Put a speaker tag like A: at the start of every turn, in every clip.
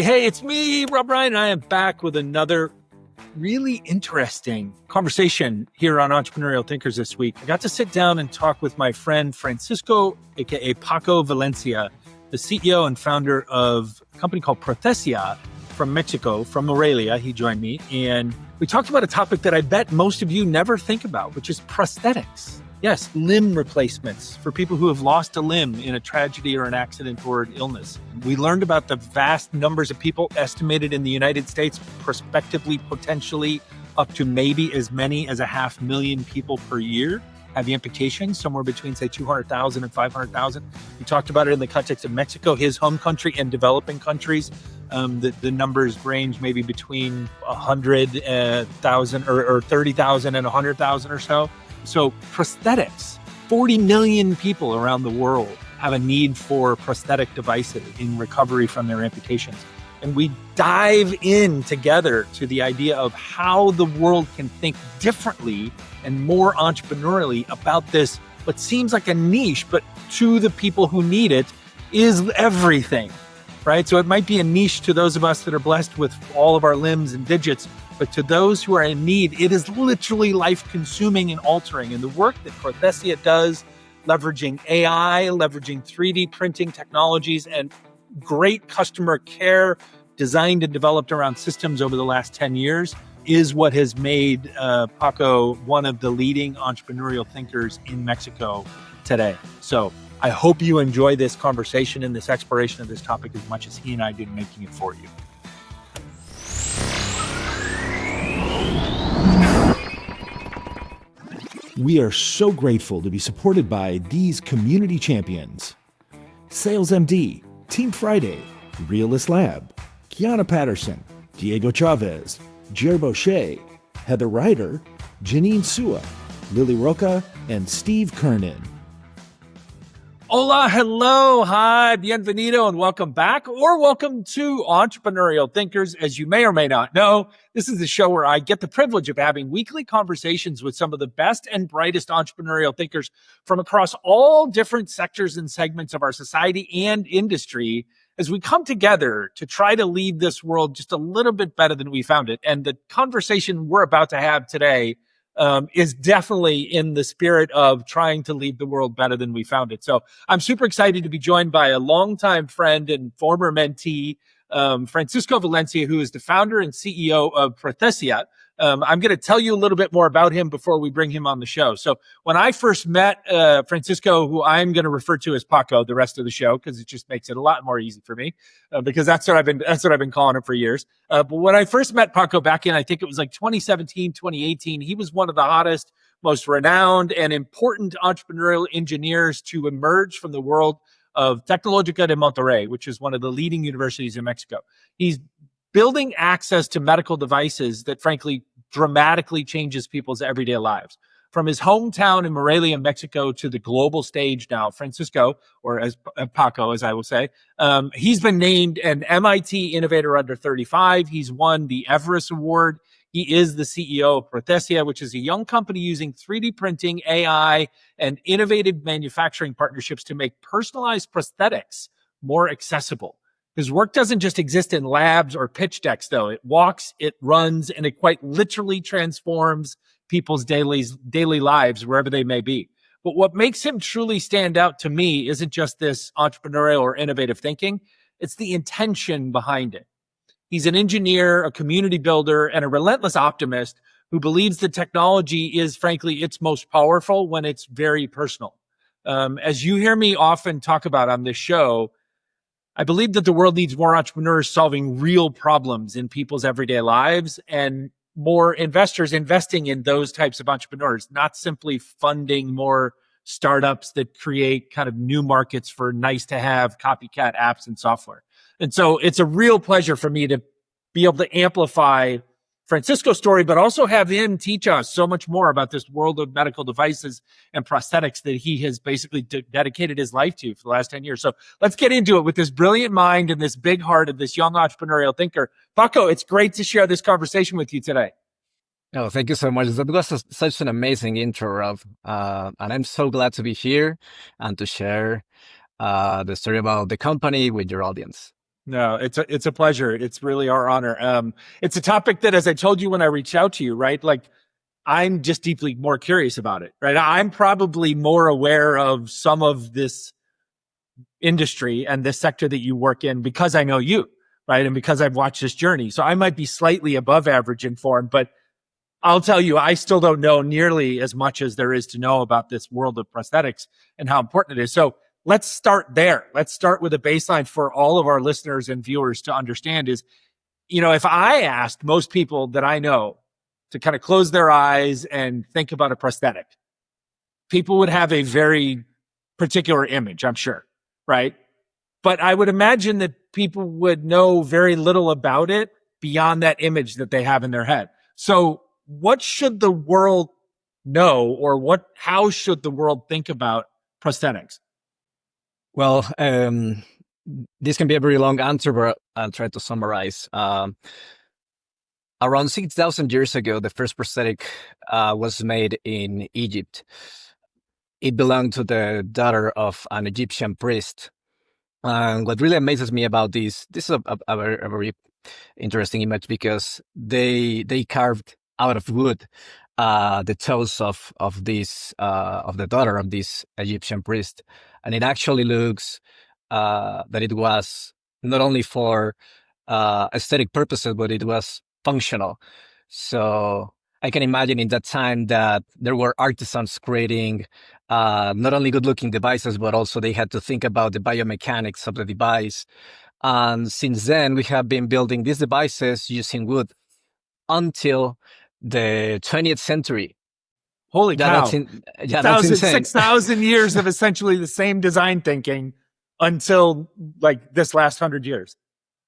A: Hey, it's me, Rob Ryan. I am back with another really interesting conversation here on Entrepreneurial Thinkers this week. I got to sit down and talk with my friend Francisco, aka Paco Valencia, the CEO and founder of a company called Prothesia from Mexico, from Morelia. He joined me, and we talked about a topic that I bet most of you never think about, which is prosthetics. Yes, limb replacements for people who have lost a limb in a tragedy or an accident or an illness. We learned about the vast numbers of people estimated in the United States, prospectively, potentially up to maybe as many as 500,000 people per year have amputations, somewhere between, say, 200,000 and 500,000. We talked about it in the context of Mexico, his home country, and developing countries. The numbers range maybe between 100,000 or 30,000 and 100,000 or so. So prosthetics, 40 million people around the world have a need for prosthetic devices in recovery from their amputations. And we dive in together to the idea of how the world can think differently and more entrepreneurially about this, what seems like a niche, but to the people who need it is everything, right? So it might be a niche to those of us that are blessed with all of our limbs and digits, but to those who are in need, it is literally life-consuming and altering. And the work that Prothesia does, leveraging AI, leveraging 3D printing technologies, and great customer care designed and developed around systems over the last 10 years, is what has made Paco one of the leading entrepreneurial thinkers in Mexico today. So I hope you enjoy this conversation and this exploration of this topic as much as he and I did making it for you.
B: We are so grateful to be supported by these community champions: Sales MD, Team Friday, Realist Lab, Kiana Patterson, Diego Chavez, Jer Boucher, Heather Ryder, Janine Sua, Lily Roca, and Steve Kernan.
A: Hola, hello, hi, bienvenido, and welcome back, or welcome to Entrepreneurial Thinkers. As you may or may not know, this is the show where I get the privilege of having weekly conversations with some of the best and brightest entrepreneurial thinkers from across all different sectors and segments of our society and industry as we come together to try to leave this world just a little bit better than we found it. And the conversation we're about to have today is definitely in the spirit of trying to leave the world better than we found it. So I'm super excited to be joined by a longtime friend and former mentee, Francisco Valencia, who is the founder and CEO of Prothesia. I'm going to tell you a little bit more about him before we bring him on the show. So when I first met Francisco, who I'm going to refer to as Paco the rest of the show, because it just makes it a lot more easy for me, because that's what I've been calling him for years. But when I first met Paco back in, I think it was like 2017, 2018, he was one of the hottest, most renowned and important entrepreneurial engineers to emerge from the world of Tecnológica de Monterrey, which is one of the leading universities in Mexico. He's building access to medical devices that frankly dramatically changes people's everyday lives. From his hometown in Morelia, Mexico, to the global stage now, Francisco, or as Paco, as I will say, he's been named an MIT Innovator Under 35. He's won the Everest Award. He is the CEO of Prothesia, which is a young company using 3D printing, AI, and innovative manufacturing partnerships to make personalized prosthetics more accessible. His work doesn't just exist in labs or pitch decks, though. It walks, it runs, and it quite literally transforms people's daily lives, wherever they may be. But what makes him truly stand out to me isn't just this entrepreneurial or innovative thinking. It's the intention behind it. He's an engineer, a community builder, and a relentless optimist who believes that technology is, frankly, its most powerful when it's very personal. As you hear me often talk about on this show, I believe that the world needs more entrepreneurs solving real problems in people's everyday lives and more investors investing in those types of entrepreneurs, not simply funding more startups that create kind of new markets for nice to have copycat apps and software. And so it's a real pleasure for me to be able to amplify Francisco's story, but also have him teach us so much more about this world of medical devices and prosthetics that he has basically dedicated his life to for the last 10 years. So let's get into it with this brilliant mind and this big heart of this young entrepreneurial thinker. Paco, it's great to share this conversation with you today.
C: Oh, thank you so much. That was such an amazing intro, Rob. And I'm so glad to be here and to share the story about the company with your audience.
A: No, it's a pleasure. It's really our honor. It's a topic that, as I told you when I reached out to you, right? Like, I'm just deeply more curious about it, right? I'm probably more aware of some of this industry and this sector that you work in because I know you, right? And because I've watched this journey. So I might be slightly above average informed, but I'll tell you, I still don't know nearly as much as there is to know about this world of prosthetics and how important it is. So let's start there. Let's start with a baseline for all of our listeners and viewers to understand is, if I asked most people that I know to kind of close their eyes and think about a prosthetic, people would have a very particular image, I'm sure, right? But I would imagine that people would know very little about it beyond that image that they have in their head. So what should the world know, or how should the world think about prosthetics?
C: Well, this can be a very long answer, but I'll try to summarize. Around 6,000 years ago, the first prosthetic was made in Egypt. It belonged to the daughter of an Egyptian priest. And what really amazes me about this is a very interesting image, because they carved out of wood the toes of the daughter of this Egyptian priest, and it actually looks that it was not only for aesthetic purposes, but it was functional. So I can imagine in that time that there were artisans creating not only good-looking devices, but also they had to think about the biomechanics of the device. And since then, we have been building these devices using wood until the 20th century.
A: Holy cow.
C: That's insane.
A: 6,000 years of essentially the same design thinking until like this last 100 years.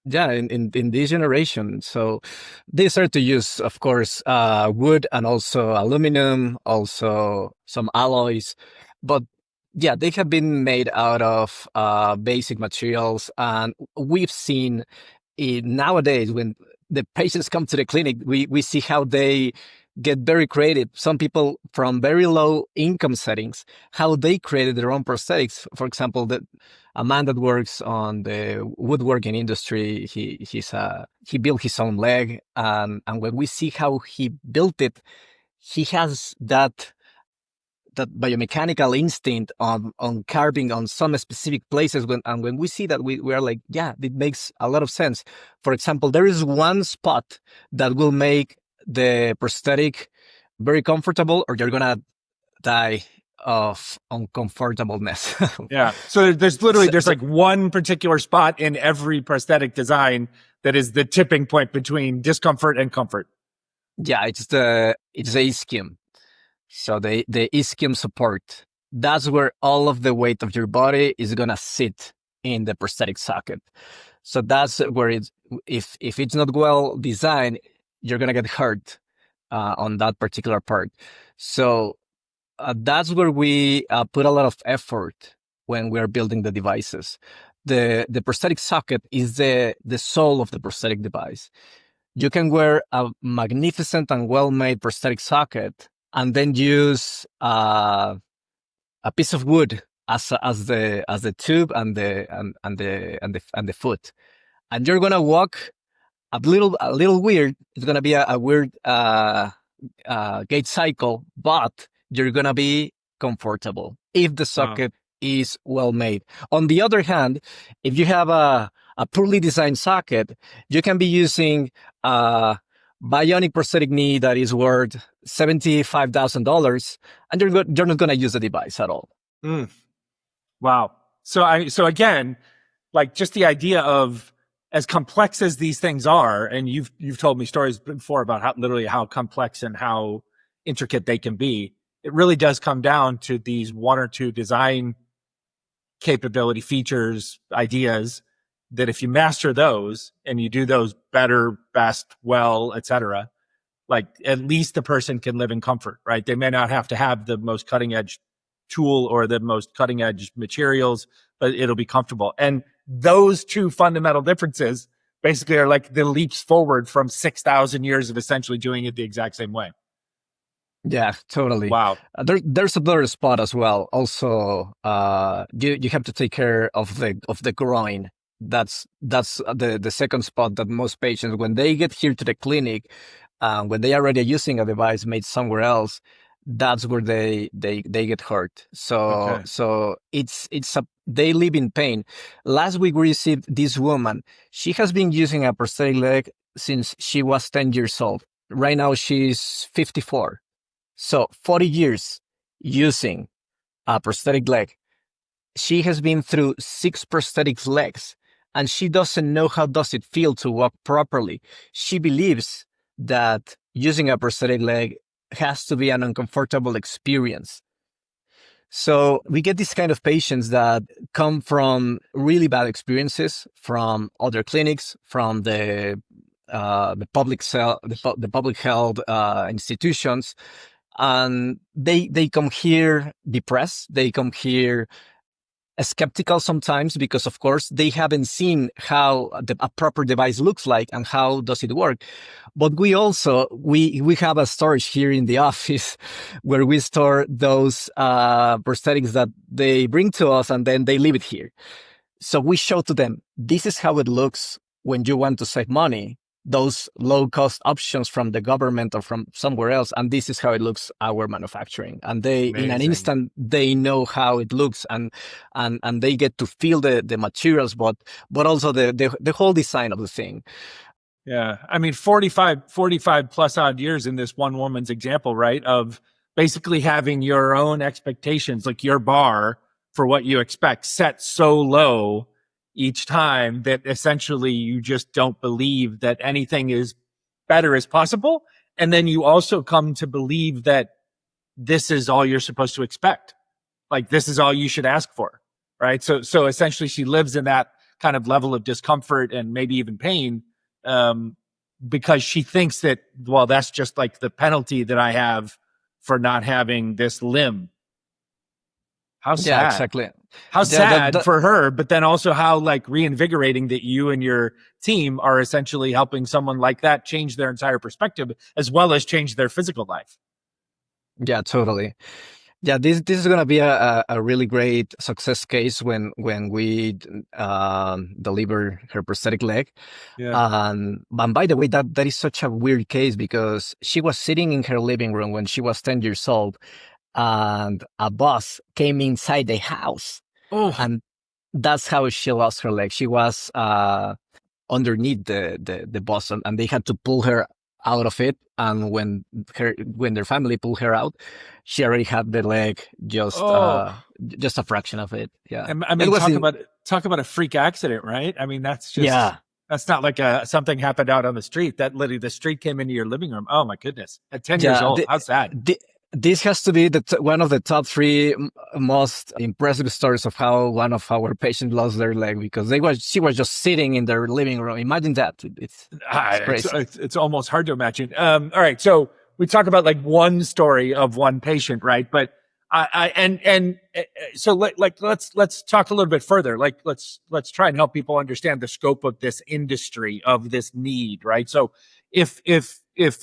C: Yeah, in this generation. So they started to use, of course, wood and also aluminum, also some alloys. But yeah, they have been made out of basic materials. And we've seen it nowadays when the patients come to the clinic, we see how they get very creative. Some people from very low income settings, how they created their own prosthetics. For example, a man that works on the woodworking industry, he built his own leg, and when we see how he built it, he has that biomechanical instinct on carving on some specific places. When we see that, we are like, yeah, it makes a lot of sense. For example, there is one spot that will make the prosthetic very comfortable, or you're gonna die of uncomfortableness.
A: Yeah. So there's like one particular spot in every prosthetic design that is the tipping point between discomfort and comfort.
C: Yeah, it's the ischium. So the ischium support, that's where all of the weight of your body is gonna sit in the prosthetic socket. So that's where if it's not well designed, you're gonna get hurt on that particular part. So that's where we put a lot of effort when we're building the devices. The prosthetic socket is the soul of the prosthetic device. You can wear a magnificent and well-made prosthetic socket and then use a piece of wood as the tube and the foot, and you're gonna walk a little weird. It's gonna be a weird gait cycle, but you're gonna be comfortable if the socket is well made. On the other hand, if you have a poorly designed socket, you can be using a bionic prosthetic knee that is worth $75,000, and you're not gonna use the device at all.
A: Wow. So again, like, just the idea of, as complex as these things are, and you've told me stories before about how complex and how intricate they can be. It really does come down to these one or two design capability features, ideas, that if you master those and you do those better, best, well, etc., like, at least the person can live in comfort, right? They may not have to have the most cutting edge tool or the most cutting edge materials, but it'll be comfortable. And those two fundamental differences basically are like the leaps forward from 6,000 years of essentially doing it the exact same way.
C: Yeah, totally.
A: Wow.
C: There's another spot as well. Also, you have to take care of the groin. That's the second spot that most patients, when they get here to the clinic, when they are already using a device made somewhere else, that's where they get hurt. So
A: Okay.
C: they live in pain. Last week we received this woman. She has been using a prosthetic leg since she was 10 years old. Right now she's 54. So 40 years using a prosthetic leg. She has been through 6 prosthetic legs, and she doesn't know how does it feel to walk properly. She believes that using a prosthetic leg has to be an uncomfortable experience. So we get these kind of patients that come from really bad experiences from other clinics, from the public health institutions, and they come here depressed. They come here skeptical sometimes because, of course, they haven't seen how a proper device looks like and how does it work. But we also we have a storage here in the office where we store those prosthetics that they bring to us, and then they leave it here. So we show to them, this is how it looks when you want to save money, those low cost options from the government or from somewhere else. And this is how it looks, our manufacturing. And they, in an
A: Amazing.
C: instant, they know how it looks, and they get to feel the materials, but also the whole design of the thing.
A: Yeah. I mean, 45 plus odd years in this one woman's example, right? Of basically having your own expectations, like your bar for what you expect set so low each time that essentially you just don't believe that anything is better as possible. And then you also come to believe that this is all you're supposed to expect. Like this is all you should ask for. Right. So essentially she lives in that kind of level of discomfort and maybe even pain, because she thinks that, well, that's just like the penalty that I have for not having this limb. How sad.
C: Yeah, exactly.
A: How sad for her, but then also how like reinvigorating that you and your team are essentially helping someone like that change their entire perspective as well as change their physical life.
C: Yeah, totally. Yeah, this is gonna be a really great success case when we deliver her prosthetic leg.
A: Yeah.
C: And by the way, that is such a weird case because she was sitting in her living room when she was 10 years old, and a bus came inside the house, and that's how she lost her leg. She was underneath the bus, and they had to pull her out of it. And when their family pulled her out, she already had the leg just a fraction of it. Yeah.
A: I mean, talk about a freak accident, right? I mean, that's just,
C: yeah.
A: That's not like something happened out on the street. That literally the street came into your living room. Oh my goodness. At 10 years old. How sad.
C: This has to be one of the top 3 most impressive stories of how one of our patients lost their leg, because she was just sitting in their living room. Imagine that. It's crazy.
A: It's almost hard to imagine. All right. So we talk about like one story of one patient, right? But so let's talk a little bit further. Like let's try and help people understand the scope of this industry, of this need, right? So if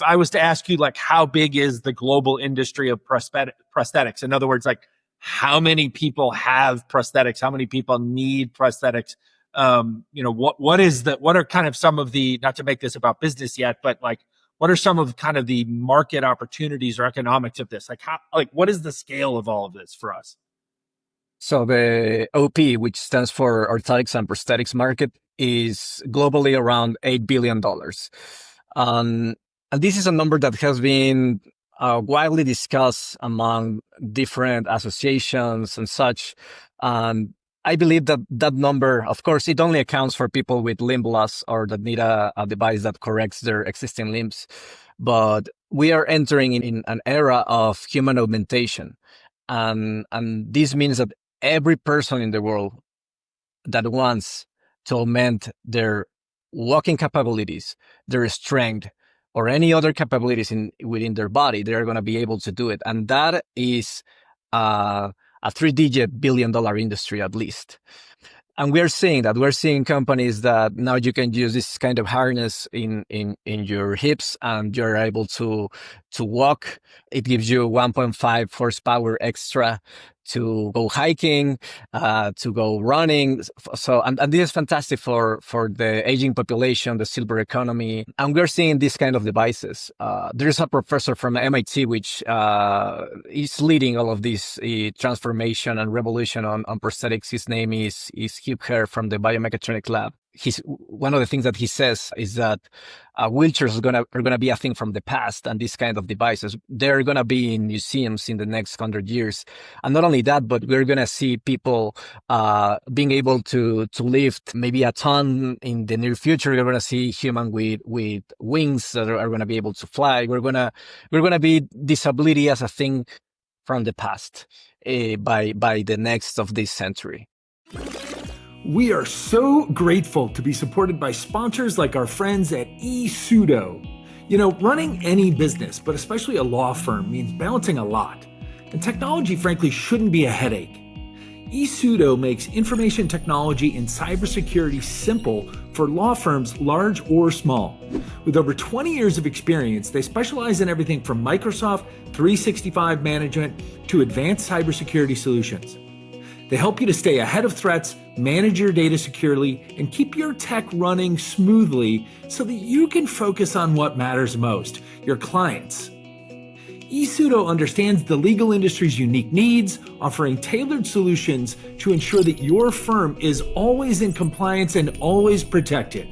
A: I was to ask you, like, how big is the global industry of prosthetics? In other words, like, how many people have prosthetics? How many people need prosthetics? What are kind of some of the, not to make this about business yet, but like, what are some of kind of the market opportunities or economics of this? What is the scale of all of this for us?
C: So the OP, which stands for Orthotics and Prosthetics market, is globally around $8 billion. And this is a number that has been widely discussed among different associations and such. And I believe that number, of course, it only accounts for people with limb loss or that need a device that corrects their existing limbs. But we are entering in an era of human augmentation. And this means that every person in the world that wants to augment their walking capabilities, their strength, or any other capabilities within their body, they're going to be able to do it. And that is a 3-digit billion-dollar industry at least. And we're seeing that. We're seeing companies that now you can use this kind of harness in your hips, and you're able to walk. It gives you 1.5 horsepower extra to go hiking, to go running. So, and this is fantastic for the aging population, the silver economy. And we're seeing these kind of devices. There's a professor from MIT, which is leading all of this transformation and revolution on prosthetics. His name is Hugh Hare from the Biomechatronic Lab. One of the things that he says is that wheelchairs are gonna be a thing from the past, and these kind of devices, they're gonna be in museums in the next 100 years. And not only that, but we're gonna see people being able to lift maybe a ton in the near future. We're gonna see human with wings that are gonna be able to fly. We're gonna be disability as a thing from the past by the next of this century.
B: We are so grateful to be supported by sponsors like our friends at ePseudo. You know, running any business, but especially a law firm, means balancing a lot. And technology, frankly, shouldn't be a headache. ePseudo makes information technology and cybersecurity simple for law firms large or small. With over 20 years of experience, they specialize in everything from Microsoft 365 management to advanced cybersecurity solutions. They help you to stay ahead of threats, manage your data securely, and keep your tech running smoothly so that you can focus on what matters most, your clients. ePseudo understands the legal industry's unique needs, offering tailored solutions to ensure that your firm is always in compliance and always protected.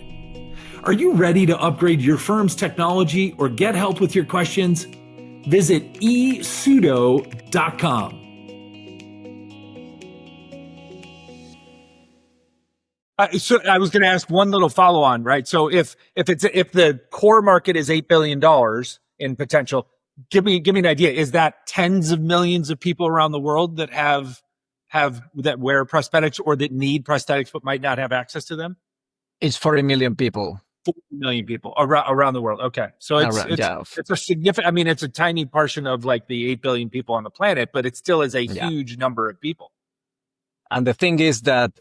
B: Are you ready to upgrade your firm's technology or get help with your questions? Visit ePseudo.com.
A: So I was going to ask one little follow on, right? So if the core market is $8 billion in potential, give me an idea. Is that tens of millions of people around the world that have that wear prosthetics or that need prosthetics but might not have access to them?
C: It's 40 million people.
A: 40 million people around the world. Okay. So it's a significant, I mean, it's a tiny portion of like the 8 billion people on the planet, but it still is a huge number of people.
C: And the thing is that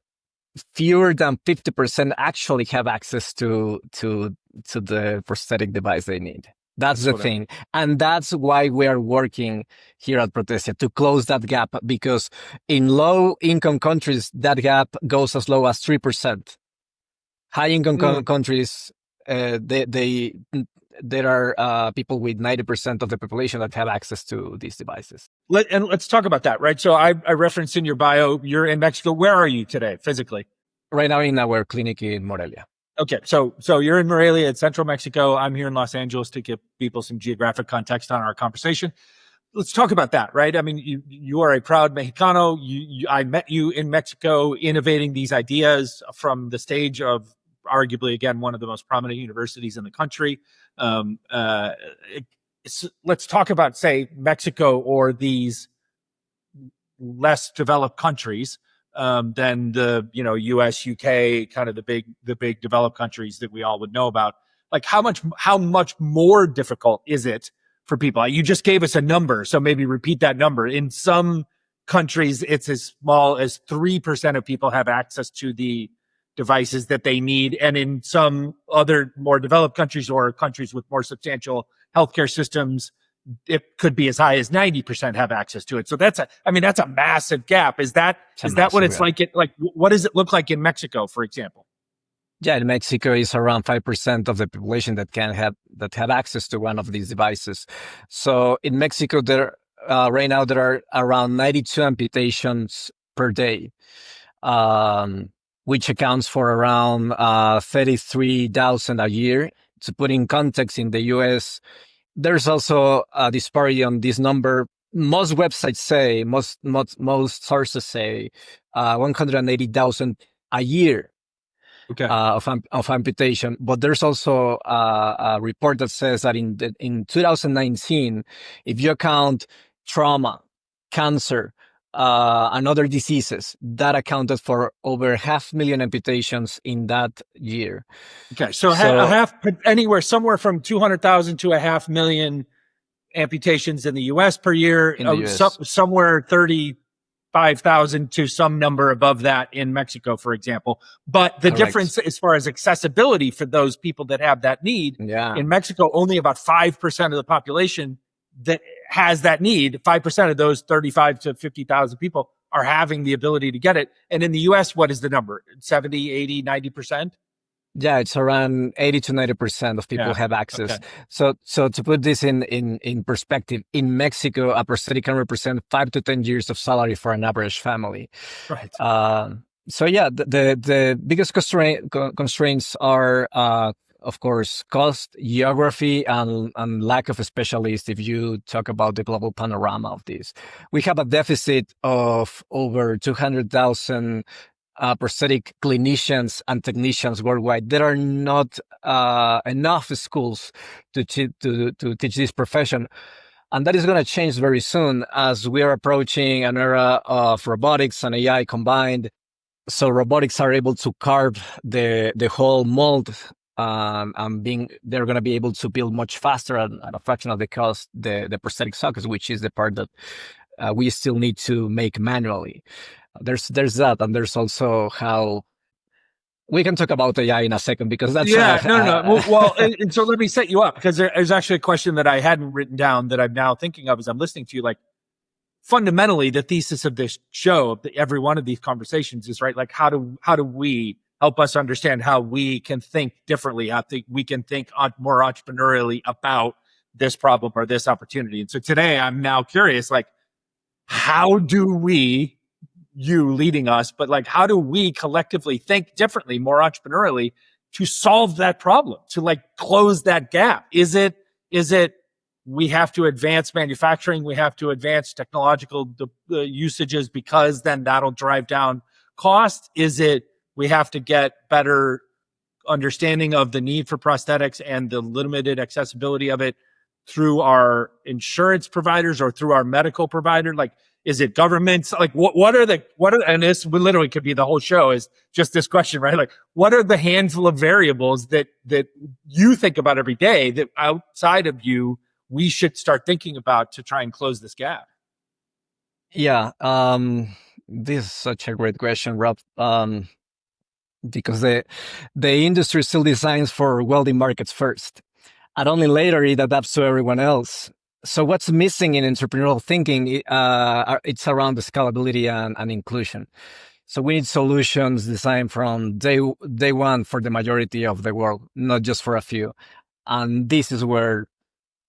C: fewer than 50% actually have access to the prosthetic device they need. That's the thing. And that's why we are working here at Prothesia to close that gap, because in low income countries, that gap goes as low as 3%. High income countries, there are people with 90% of the population that have access to these devices.
A: Let's talk about that, right? So I referenced in your bio, you're in Mexico. Where are you today physically?
C: Right now in our clinic in Morelia.
A: Okay, so you're in Morelia, it's central Mexico. I'm here in Los Angeles to give people some geographic context on our conversation. Let's talk about that, right? I mean, you are a proud Mexicano. I met you in Mexico innovating these ideas from the stage of arguably, again, one of the most prominent universities in the country. Let's talk about, say, Mexico or these less developed countries than the US, UK, kind of the big developed countries that we all would know about. Like how much more difficult is it for people? You just gave us a number, so maybe repeat that number. In some countries, it's as small as 3% of people have access to the devices that they need. And in some other more developed countries or countries with more substantial healthcare systems, it could be as high as 90% have access to it. So that's a massive gap. Is that what it's like? What does it look like in Mexico, for example?
C: Yeah, in Mexico is around 5% of the population that have access to one of these devices. So in Mexico, right now there are around 92 amputations per day, which accounts for around 33,000 a year. To put in context, in the US, there's also a disparity on this number. Most websites say, most sources say 180,000 a year.
A: Okay.
C: Of amputation. But there's also a report that says that in 2019, if you account trauma, cancer, and other diseases, that accounted for over 500,000 amputations in that year.
A: Okay, so somewhere from 200,000 to 500,000 amputations in the U.S. per year. Somewhere 35,000 to some number above that in Mexico, for example. But the difference as far as accessibility for those people that have that need, in Mexico, only about 5% of the population that has that need. 5% of those 35 to 50,000 people are having the ability to get it. And in the US, what is the number? 70, 80, 90%?
C: Yeah, it's around 80 to 90% of people have access.
A: Okay.
C: So to put this in perspective, in Mexico, a prosthetic can represent 5 to 10 years of salary for an average family.
A: Right.
C: So yeah, the biggest constraints are, of course, cost, geography, and lack of specialists. If you talk about the global panorama of this, we have a deficit of over 200,000 prosthetic clinicians and technicians worldwide. There are not enough schools to teach this profession. And that is going to change very soon as we are approaching an era of robotics and AI combined. So robotics are able to carve the whole mold, and they're going to be able to build much faster at a fraction of the cost the prosthetic sockets, which is the part that we still need to make manually. There's that, and there's also how we can talk about AI in a second, because that's
A: no. Well, and so let me set you up, because there's actually a question that I hadn't written down that I'm now thinking of as I'm listening to you. Like, fundamentally, the thesis of this show, of every one of these conversations, is right. Like, how do we help us understand how we can think differently? How we can think more entrepreneurially about this problem or this opportunity. And so today, I'm now curious, like, how do we, you leading us, but like, how do we collectively think differently, more entrepreneurially, to solve that problem, to like close that gap? Is it we have to advance manufacturing, we have to advance technological usages, because then that'll drive down cost? Is it we have to get better understanding of the need for prosthetics and the limited accessibility of it through our insurance providers or through our medical provider? Like, is it governments? Like, what are and this literally could be the whole show, is just this question, right? Like, what are the handful of variables that you think about every day that outside of you, we should start thinking about to try and close this gap?
C: Yeah. This is such a great question, Rob. Because the industry still designs for wealthy markets first, and only later it adapts to everyone else. So what's missing in entrepreneurial thinking? It's around the scalability and inclusion. So we need solutions designed from day one for the majority of the world, not just for a few. And this is where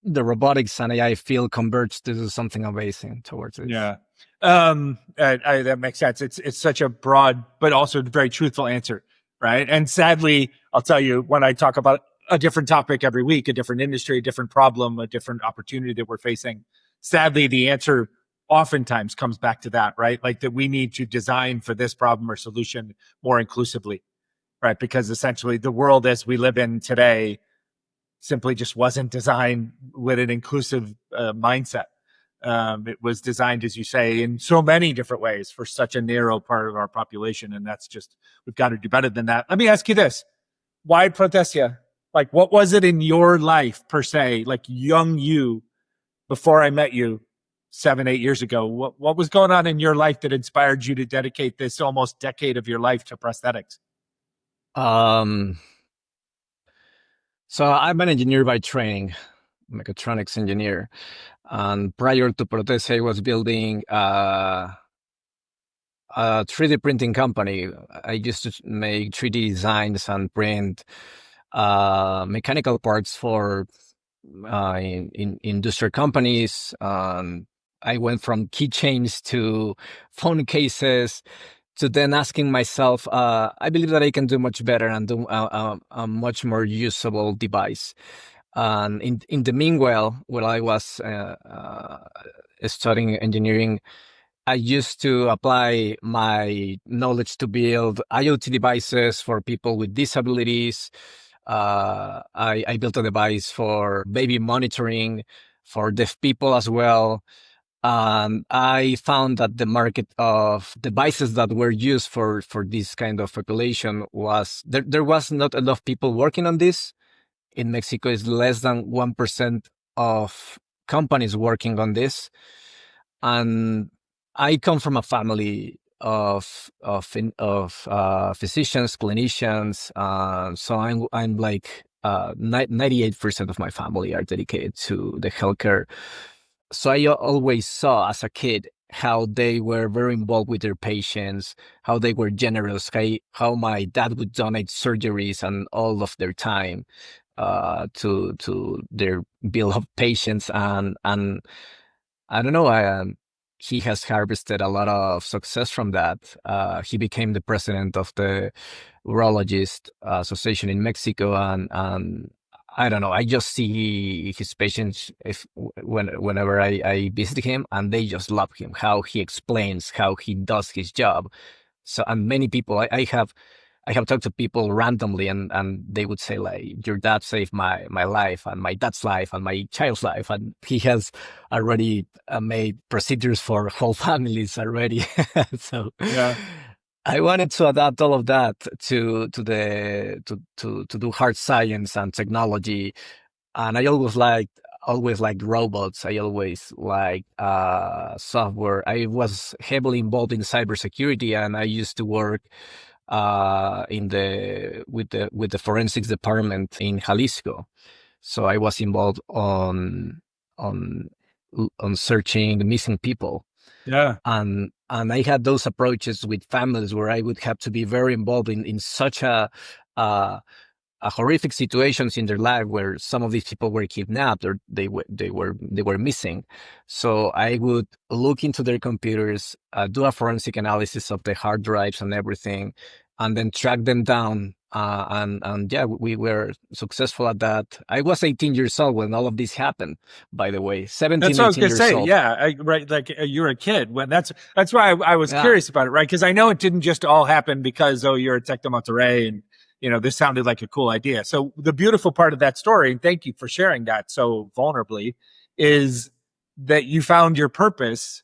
C: the robotics and AI field converge to do something amazing towards it.
A: Yeah. That makes sense. It's such a broad, but also very truthful answer, right? And sadly, I'll tell you, when I talk about a different topic every week, a different industry, a different problem, a different opportunity that we're facing, sadly, the answer oftentimes comes back to that, right? Like, that we need to design for this problem or solution more inclusively, right? Because essentially the world as we live in today simply just wasn't designed with an inclusive mindset. It was designed, as you say, in so many different ways for such a narrow part of our population. And that's just, we've got to do better than that. Let me ask you this. Why Prothesia? Like, what was it in your life per se, like young you, before I met you 7-8 years ago? What was going on in your life that inspired you to dedicate this almost decade of your life to prosthetics?
C: So I'm an engineer by training, mechatronics engineer. And prior to Prothesia, I was building a 3D printing company. I used to make 3D designs and print mechanical parts for in industrial companies. I went from keychains to phone cases, to then asking myself, I believe that I can do much better and do a much more usable device. And in the meanwhile, while I was studying engineering, I used to apply my knowledge to build IoT devices for people with disabilities. I built a device for baby monitoring for deaf people as well. And I found that the market of devices that were used for this kind of population was, there was not enough people working on this. In Mexico, it's less than 1% of companies working on this. And I come from a family of physicians, clinicians. So I'm like 98% of my family are dedicated to the healthcare So I always saw as a kid how they were very involved with their patients, how they were generous, how my dad would donate surgeries and all of their time to their bill of patients, and I don't know. He has harvested a lot of success from that. He became the president of the Urologist Association in Mexico, and I don't know. I just see his patients whenever I visit him, and they just love him. How he explains, how he does his job. So, and many people, I have talked to people randomly, and they would say like, "Your dad saved my life and my dad's life and my child's life," and he has already made procedures for whole families already. So
A: Yeah.
C: I wanted to adapt all of that to do hard science and technology, and I always liked robots. I always liked software. I was heavily involved in cybersecurity, and I used to work with the forensics department in Jalisco. So I was involved on on searching missing people.
A: Yeah.
C: And I had those approaches with families where I would have to be very involved in such uh, a horrific situations in their life where some of these people were kidnapped or they were missing. So I would look into their computers, do a forensic analysis of the hard drives and everything, and then track them down. And yeah, we were successful at that. I was 18 years old when all of this happened, by the way. 17,
A: That's what I was
C: 18
A: gonna
C: years
A: say.
C: old.
A: Yeah, right. Like you were a kid when that's why I was
C: Yeah.
A: curious about it, right? Because I know it didn't just all happen because you're a Tec de Monterrey and this sounded like a cool idea. So the beautiful part of that story, and thank you for sharing that so vulnerably, is that you found your purpose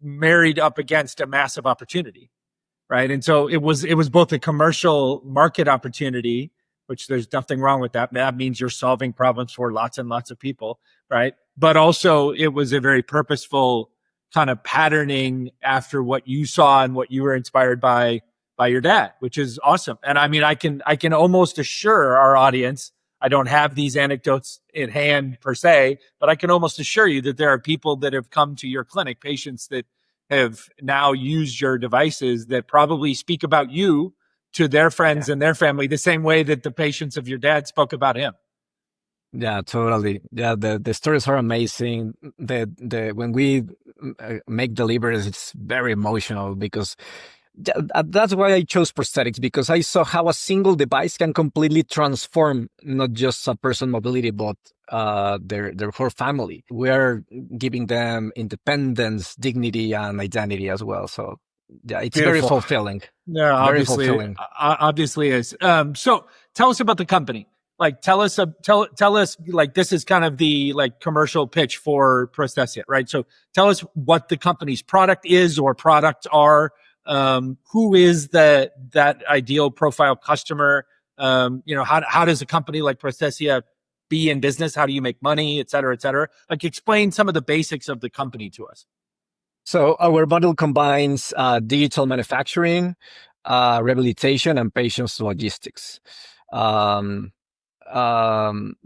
A: married up against a massive opportunity, right? And so it was both a commercial market opportunity, which there's nothing wrong with that. That means you're solving problems for lots and lots of people, right? But also it was a very purposeful kind of patterning after what you saw and what you were inspired by your dad, which is awesome. And I mean, I can almost assure our audience, I don't have these anecdotes in hand per se, but I can almost assure you that there are people that have come to your clinic, patients that have now used your devices that probably speak about you to their friends and their family the same way that the patients of your dad spoke about him.
C: Yeah, totally. Yeah, the stories are amazing. The when we make deliveries, it's very emotional because that's why I chose prosthetics, because I saw how a single device can completely transform not just a person's mobility, but their whole family. We are giving them independence, dignity, and identity as well. So yeah, it's very
A: Beautiful.
C: fulfilling.
A: Yeah,
C: Very
A: obviously,
C: fulfilling.
A: obviously is. So tell us about the company. Like, tell us, like, this is kind of the like commercial pitch for Prosthesia, right? So tell us what the company's product is or products are. Who is that ideal profile customer? How does a company like Prosthesia be in business? How do you make money, et cetera, et cetera? Like, explain some of the basics of the company to us.
C: So our model combines digital manufacturing, rehabilitation, and patients logistics. Um, um,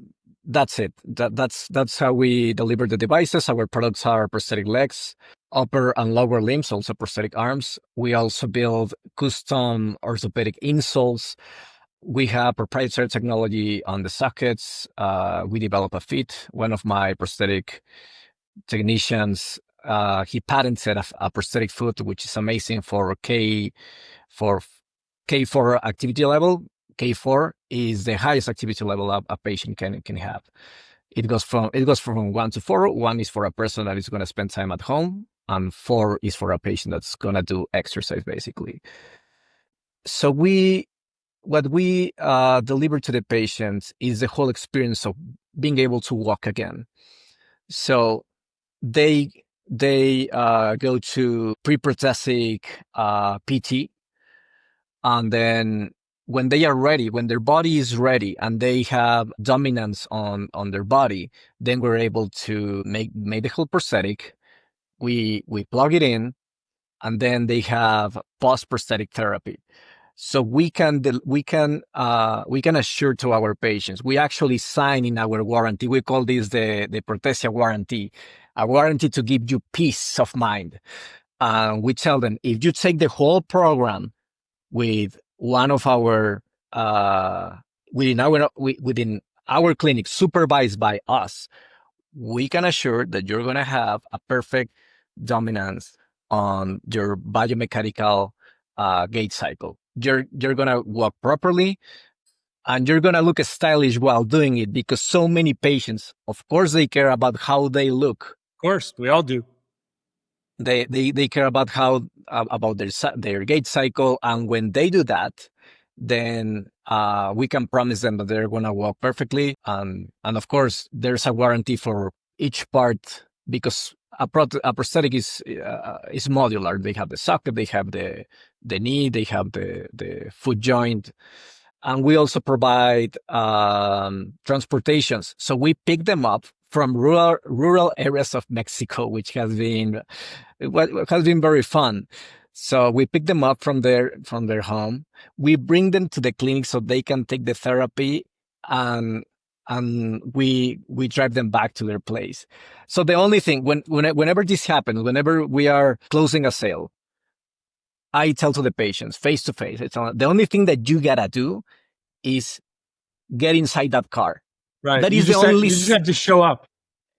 C: that's it. That's how we deliver the devices. Our products are prosthetic legs, upper and lower limbs, also prosthetic arms. We also build custom orthopedic insoles. We have proprietary technology on the sockets. We develop a fit. One of my prosthetic technicians, he patented a prosthetic foot, which is amazing for K4 activity level. K4 is the highest activity level a patient can have. It goes from 1 to 4. 1 is for a person that is going to spend time at home, and 4 is for a patient that's going to do exercise, basically. So what we deliver to the patients is the whole experience of being able to walk again. So they go to pre-prosthetic PT, and then when they are ready, when their body is ready and they have dominance on their body, then we're able to make the whole prosthetic. We plug it in, and then they have post-prosthetic therapy. So we can assure to our patients. We actually sign in our warranty. We call this the Prothesia warranty. a warranty to give you peace of mind. We tell them, if you take the whole program with one of our within our clinic, supervised by us, we can assure that you're going to have a perfect dominance on your biomechanical gait cycle. You're going to walk properly, and you're going to look stylish while doing it, because so many patients, of course, they care about how they look.
A: Of course, we all do.
C: They care about how about their gait cycle, and when they do that, then we can promise them that they're going to walk perfectly. And of course, there's a warranty for each part, because a prosthetic is modular. They have the socket, they have the knee, they have the foot joint. And we also provide transportations. So we pick them up from rural areas of Mexico, which has been very fun. So we pick them up from their home. We bring them to the clinic so they can take the therapy, and we drive them back to their place. So the only thing, whenever this happens, whenever we are closing a sale, I tell to the patients face to face, the only thing that you gotta do is get inside that car.
A: Right.
C: That
A: you
C: is
A: just
C: the
A: have,
C: only.
A: You just have to show up.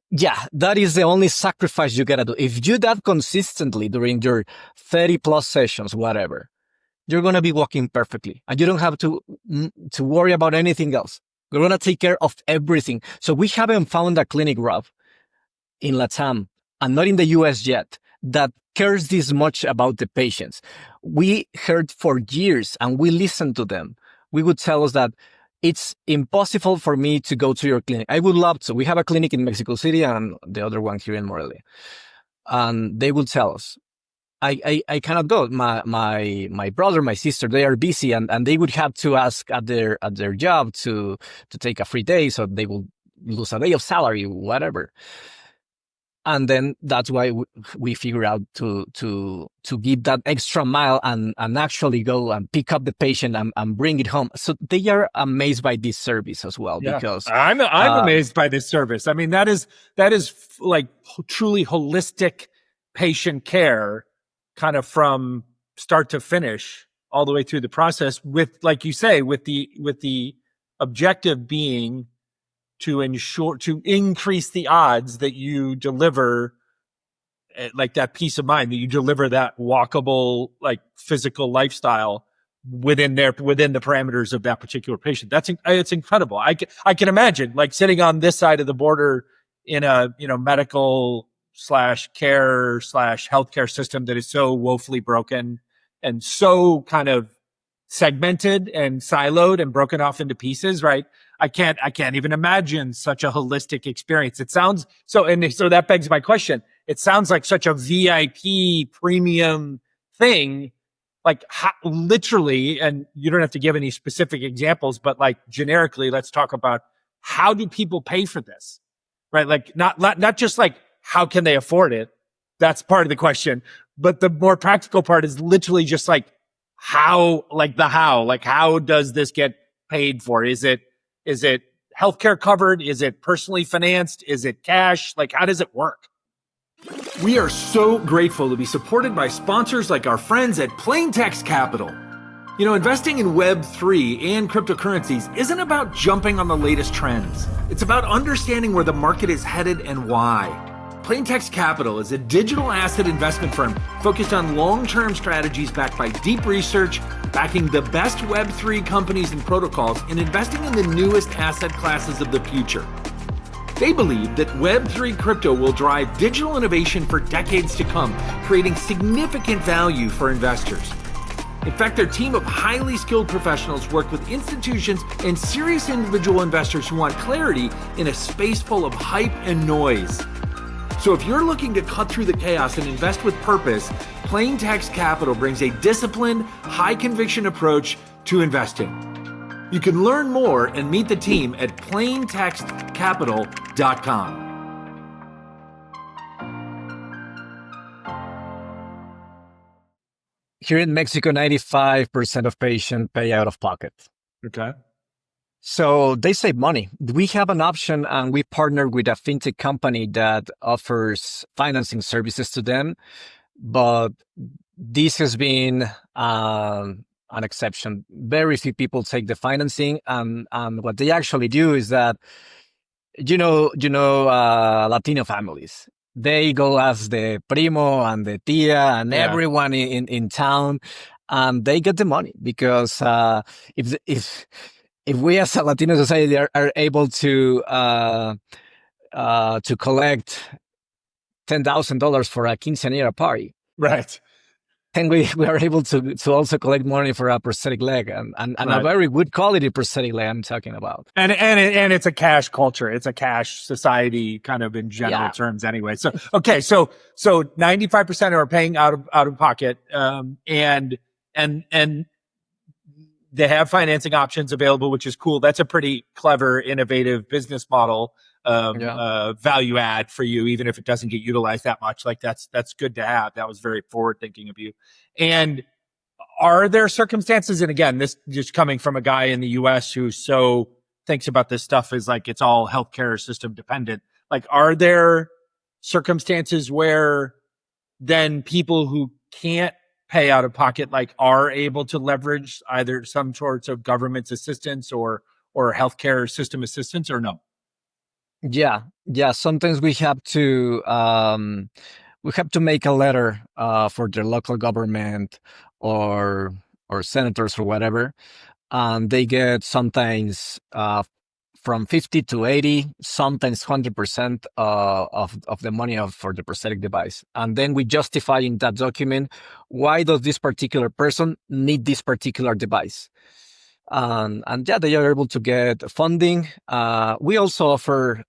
C: Yeah, that is the only sacrifice you gotta do. If you do that consistently during your 30 plus sessions, whatever, you're gonna be walking perfectly, and you don't have to worry about anything else. We're gonna take care of everything. So we haven't found a clinic, Rob, in LATAM, and not in the US yet, that cares this much about the patients. We heard for years, and we listened to them. We would tell us that it's impossible for me to go to your clinic. I would love to. We have a clinic in Mexico City and the other one here in Morelia. And they will tell us, I cannot go. My brother, my sister, they are busy, and they would have to ask at their job to take a free day, so they will lose a day of salary, whatever. And then that's why we figure out to give that extra mile and actually go and pick up the patient and bring it home. So they are amazed by this service as well. Yeah. Because
A: I'm amazed by this service. I mean, that is like truly holistic patient care, kind of from start to finish, all the way through the process, with, like you say, with the objective being to increase the odds that you deliver, like, that peace of mind, that you deliver that walkable, like, physical lifestyle within the parameters of that particular patient. It's incredible. I can imagine, like, sitting on this side of the border in a, medical /care /healthcare system that is so woefully broken and so kind of segmented and siloed and broken off into pieces, right? I can't even imagine such a holistic experience. It sounds so that begs my question. It sounds like such a VIP premium thing, like, literally, and you don't have to give any specific examples, but, like, generically, let's talk about, how do people pay for this, right? Like, not just like, how can they afford it? That's part of the question. But the more practical part is literally just like, how does this get paid for? Is it healthcare covered? Is it personally financed? Is it cash? Like, how does it work?
B: We are so grateful to be supported by sponsors like our friends at Plaintext Capital. Investing in Web3 and cryptocurrencies isn't about jumping on the latest trends. It's about understanding where the market is headed and why. Plaintext Capital is a digital asset investment firm focused on long-term strategies backed by deep research, backing the best Web3 companies and protocols, and investing in the newest asset classes of the future. They believe that Web3 crypto will drive digital innovation for decades to come, creating significant value for investors. In fact, their team of highly skilled professionals work with institutions and serious individual investors who want clarity in a space full of hype and noise. So if you're looking to cut through the chaos and invest with purpose, Plaintext Capital brings a disciplined, high-conviction approach to investing. You can learn more and meet the team at plaintextcapital.com.
C: Here in Mexico, 95% of patients pay out of pocket.
A: Okay.
C: So they save money. We have an option, and we partner with a fintech company that offers financing services to them. But this has been an exception. Very few people take the financing, and what they actually do is that Latino families. They go as the primo and the tia and everyone in town, and they get the money because if we as a Latino society are able to collect $10,000 for a quinceañera party,
A: Right.
C: then we are able to also collect money for a prosthetic leg and a very good quality prosthetic leg I'm talking about.
A: And it's a cash culture. It's a cash society kind of in general terms anyway. So, okay. So 95% are paying out of pocket. And they have financing options available, which is cool. That's a pretty clever, innovative business model, value add for you, even if it doesn't get utilized that much. Like that's good to have. That was very forward thinking of you. And are there circumstances, and again, this just coming from a guy in the US who so thinks about this stuff as like it's all healthcare system dependent. Like, are there circumstances where then people who can't pay out of pocket, like, are able to leverage either some sorts of government assistance or healthcare system assistance, or no?
C: Yeah. Sometimes we have to make a letter for the local government or senators or whatever, and they get sometimes from 50 to 80, sometimes 100% of the money for the prosthetic device. And then we justify in that document, why does this particular person need this particular device? And they are able to get funding. We also offer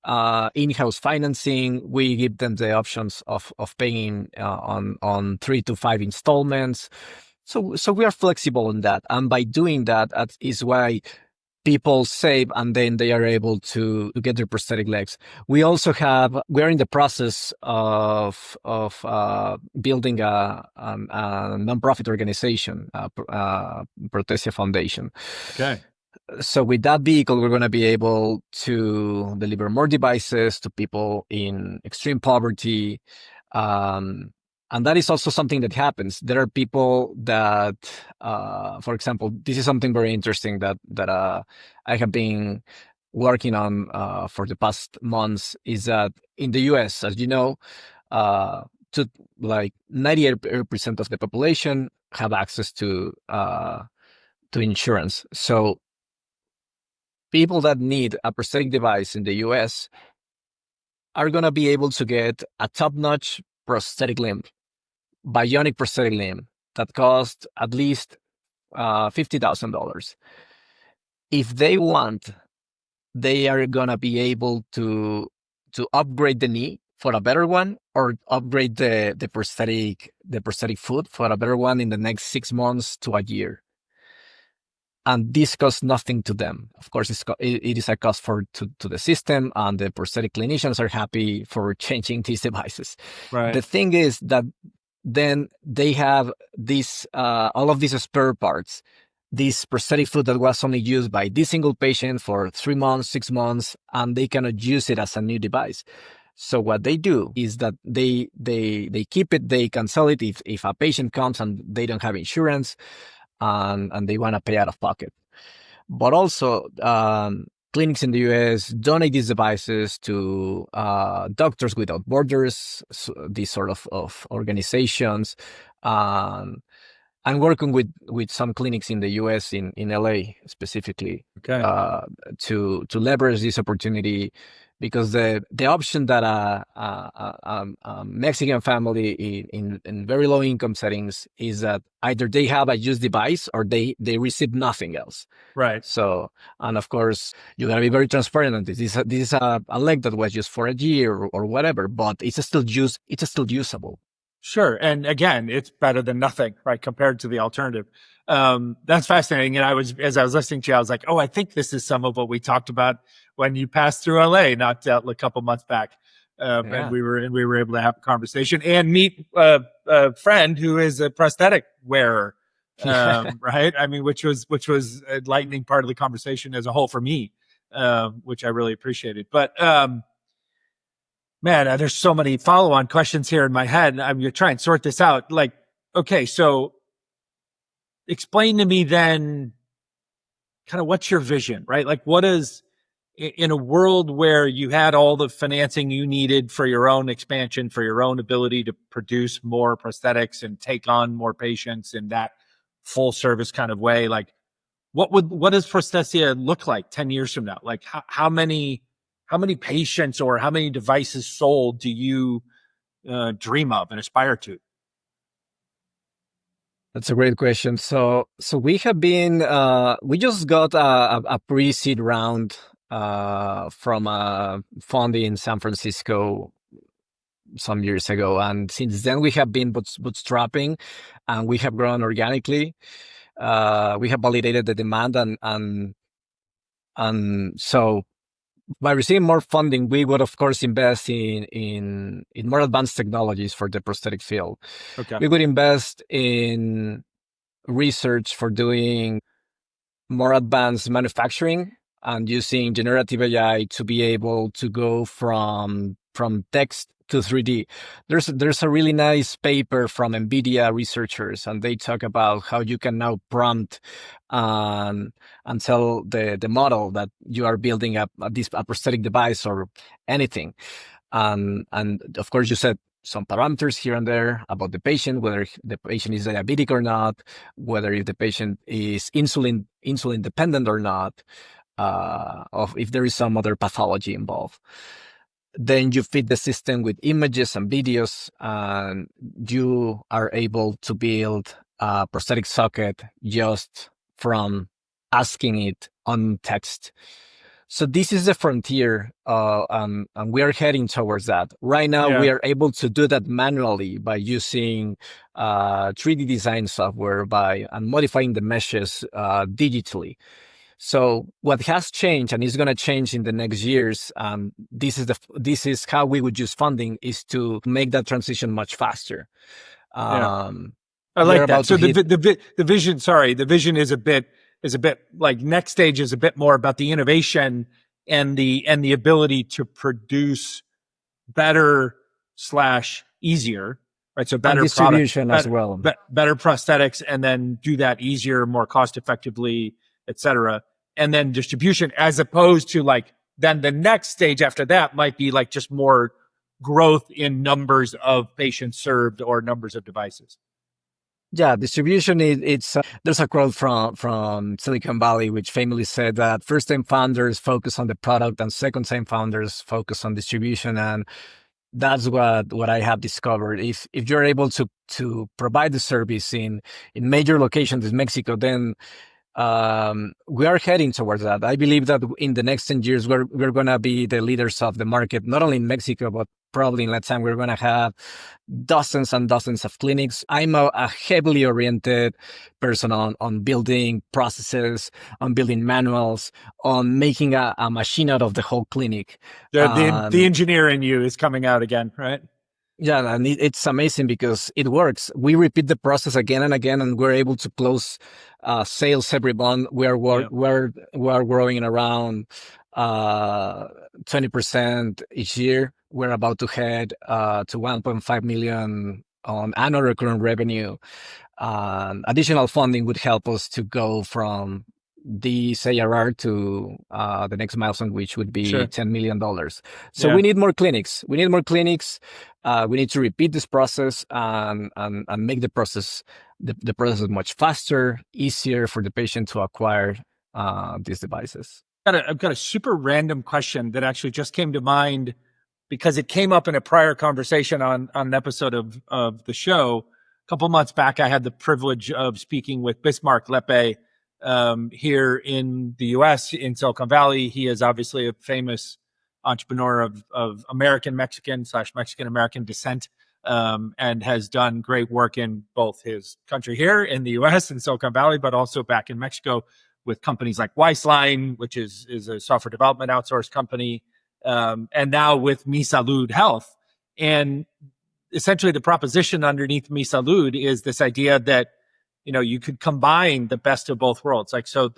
C: in-house financing. We give them the options of paying on 3 to 5 installments. So we are flexible on that. And by doing that is why people save, and then they are able to get their prosthetic legs. We are in the process of building a nonprofit organization, Prothesia Foundation.
A: Okay.
C: So with that vehicle, we're going to be able to deliver more devices to people in extreme poverty. And that is also something that happens. There are people that, for example, this is something very interesting that I have been working on for the past months, is that in the US, as you know, to like 98% of the population have access to insurance. So people that need a prosthetic device in the US are going to be able to get a top-notch prosthetic limb, bionic prosthetic limb, that costs at least $50,000. If they want, they are gonna be able to upgrade the knee for a better one, or upgrade the prosthetic foot for a better one in the next 6 months to a year. And this costs nothing to them. Of course, it is a cost to the system, and the prosthetic clinicians are happy for changing these devices.
A: Right.
C: The thing is that then they have this all of these spare parts, this prosthetic foot that was only used by this single patient for 3 months, 6 months, and they cannot use it as a new device. So what they do is that they keep it, they can sell it if a patient comes and they don't have insurance, and they want to pay out of pocket. But also, clinics in the US donate these devices to Doctors Without Borders, so these sort of organizations. I'm working with some clinics in the US, in LA specifically, to leverage this opportunity, because the option that a Mexican family in very low income settings is that either they have a used device or they receive nothing else.
A: Right.
C: So, and of course, you gotta be very transparent on this. This is a leg that was used for a year or whatever, but it's still usable.
A: Sure. And again, it's better than nothing, right, compared to the alternative. That's fascinating. And as I was listening to you, I was like, oh, I think this is some of what we talked about when you passed through LA, not a couple months back. And we were able to have a conversation and meet a friend who is a prosthetic wearer.
C: Yeah.
A: right? I mean, which was a enlightening part of the conversation as a whole for me, which I really appreciated. But man, there's so many follow-on questions here in my head. I'm going to try and sort this out. Like, okay, so explain to me then kind of what's your vision, right? Like, what is, in a world where you had all the financing you needed for your own expansion, for your own ability to produce more prosthetics and take on more patients in that full service kind of way, like what does Prothesia look like 10 years from now? Like how many patients or how many devices sold do you dream of and aspire to?
C: That's a great question. So we have been, we just got a pre-seed round from a fund in San Francisco some years ago. And since then we have been bootstrapping and we have grown organically. We have validated the demand and so by receiving more funding, we would of course invest in more advanced technologies for the prosthetic field.
A: Okay.
C: We would invest in research for doing more advanced manufacturing and using generative AI to be able to go from text to 3D. There's a really nice paper from NVIDIA researchers, and they talk about how you can now prompt and tell the model that you are building a prosthetic device or anything. And of course, you said some parameters here and there about the patient, whether the patient is diabetic or not, whether if the patient is insulin dependent or not, of if there is some other pathology involved. Then you feed the system with images and videos, and you are able to build a prosthetic socket just from asking it on text. So this is the frontier, and we are heading towards that. Right now, we are able to do that manually by using 3D design software and modifying the meshes digitally. So what has changed, and is going to change in the next years, this is how we would use funding, is to make that transition much faster.
A: I like that. So the vision is a bit like next stage is a bit more about the innovation and the ability to produce better / easier, right? So better
C: distribution
A: product,
C: as well,
A: better prosthetics, and then do that easier, more cost effectively, etc. And then distribution, as opposed to like then the next stage after that might be like just more growth in numbers of patients served or numbers of devices.
C: Yeah, distribution there's a quote from Silicon Valley which famously said that first-time founders focus on the product and second-time founders focus on distribution, and that's what I have discovered. If you're able to provide the service in major locations in Mexico, then we are heading towards that. I believe that in the next 10 years, we're going to be the leaders of the market, not only in Mexico, but probably in Latin. We're going to have dozens and dozens of clinics. I'm a heavily oriented person on building processes, on building manuals, on making a machine out of the whole clinic.
A: The engineer in you is coming out again, right?
C: Yeah, and it's amazing because it works. We repeat the process again and again, and we're able to close sales every month. We're growing in around 20% each year. We're about to head to 1.5 million on annual recurring revenue. Additional funding would help us to go from this ARR to the next milestone, which would be $10 million. So we need more clinics. We need to repeat this process and make the process much faster, easier for the patient to acquire these devices.
A: I've got a super random question that actually just came to mind because it came up in a prior conversation on an episode of the show. A couple months back, I had the privilege of speaking with Bismarck Lepe here in the US, in Silicon Valley. He is obviously a famous entrepreneur of American-Mexican / Mexican-American descent, and has done great work in both his country here in the US in Silicon Valley, but also back in Mexico with companies like Wiseline, which is a software development outsource company, and now with Mi Salud Health. And essentially the proposition underneath Mi Salud is this idea that you could combine the best of both worlds. Like, so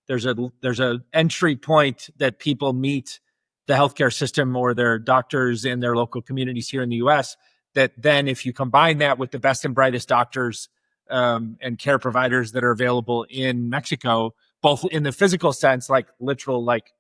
A: there's a entry point that people meet the healthcare system or their doctors in their local communities here in the US, that then if you combine that with the best and brightest doctors and care providers that are available in Mexico, both in the physical sense, like literal, like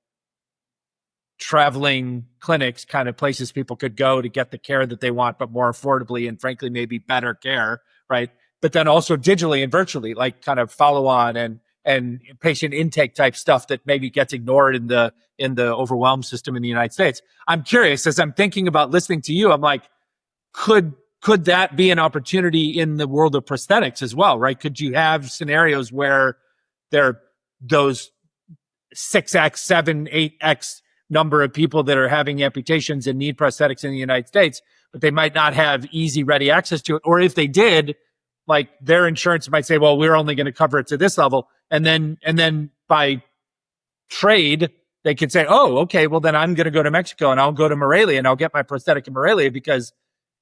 A: traveling clinics, kind of places people could go to get the care that they want, but more affordably and frankly, maybe better care, right? But then also digitally and virtually, like kind of follow on and patient intake type stuff that maybe gets ignored in the overwhelmed system in the United States. I'm curious, as I'm thinking about listening to you, I'm like, could that be an opportunity in the world of prosthetics as well, right? Could you have scenarios where there are those 6x, 7, 8x number of people that are having amputations and need prosthetics in the United States, but they might not have easy, ready access to it. Or if they did, like their insurance might say, well, we're only going to cover it to this level. And then by trade, they could say, oh, okay, well then I'm going to go to Mexico and I'll go to Morelia and I'll get my prosthetic in Morelia because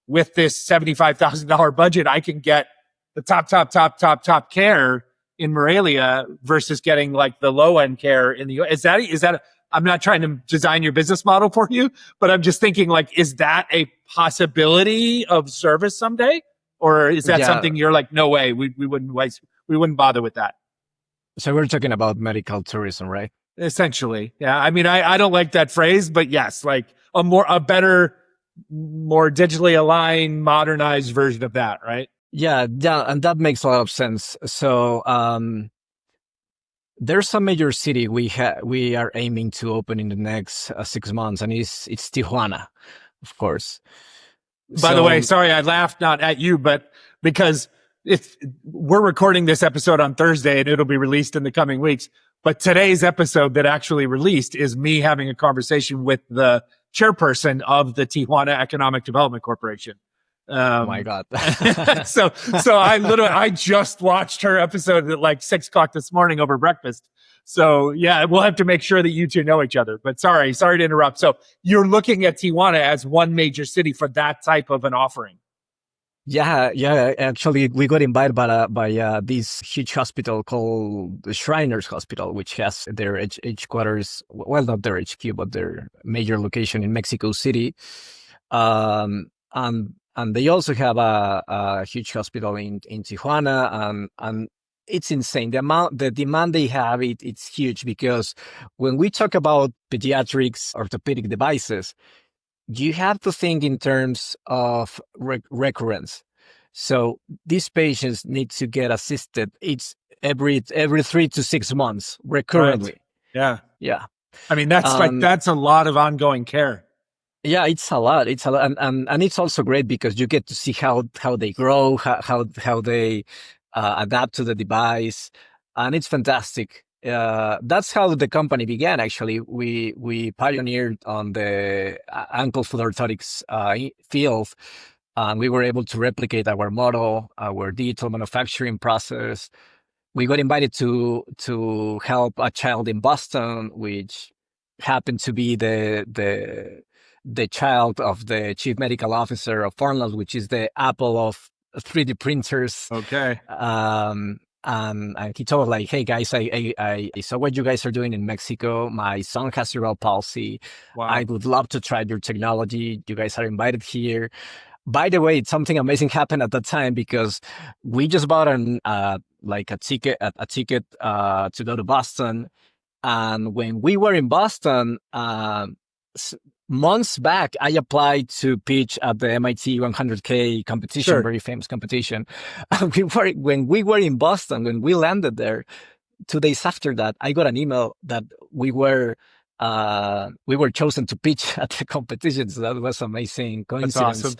A: with this $75,000 budget, I can get the top care in Morelia versus getting like the low end care in the US. Is that I'm not trying to design your business model for you, but I'm just thinking like, is that a possibility of service someday? Or is that something you're like, no way, we wouldn't bother with that?
C: So we're talking about medical tourism, right?
A: Essentially. Yeah. I mean, I don't like that phrase, but yes, like a better, more digitally aligned, modernized version of that, right?
C: Yeah, and that makes a lot of sense. So there's a major city we are aiming to open in the next 6 months, and it's Tijuana, of course.
A: By the way, sorry, I laughed not at you, but because we're recording this episode on Thursday and it'll be released in the coming weeks. But today's episode that actually released is me having a conversation with the chairperson of the Tijuana Economic Development Corporation.
C: Oh my God.
A: so I just watched her episode at like 6 o'clock this morning over breakfast. So yeah, we'll have to make sure that you two know each other, but sorry to interrupt. So you're looking at Tijuana as one major city for that type of an offering.
C: Yeah. Actually, we got invited by this huge hospital called the Shriners Hospital, which has their headquarters, well, not their HQ, but their major location in Mexico City. And they also have a huge hospital in Tijuana, and it's insane. The demand they have, it's huge, because when we talk about pediatrics, orthopedic devices, you have to think in terms of recurrence. So these patients need to get assisted. It's every 3 to 6 months recurrently.
A: Right.
C: Yeah.
A: I mean, that's a lot of ongoing care.
C: Yeah, it's a lot. And it's also great because you get to see how they grow, how they adapt to the device, and it's fantastic. That's how the company began. Actually, we pioneered on the ankle foot orthotics field, and we were able to replicate our model, our digital manufacturing process. We got invited to help a child in Boston, which happened to be the child of the chief medical officer of Farnland, which is the Apple of 3D printers.
A: Okay.
C: And he told like, hey guys, I saw what you guys are doing in Mexico. My son has cerebral palsy.
A: Wow.
C: I would love to try your technology. You guys are invited here. By the way, something amazing happened at that time, because we just bought a ticket to go to Boston. And when we were in Boston, months back, I applied to pitch at the MIT 100K competition,
A: Sure.
C: Very famous competition. When we were in Boston, when we landed there, 2 days after that, I got an email that we were chosen to pitch at the competition. So that was amazing coincidence.
A: That's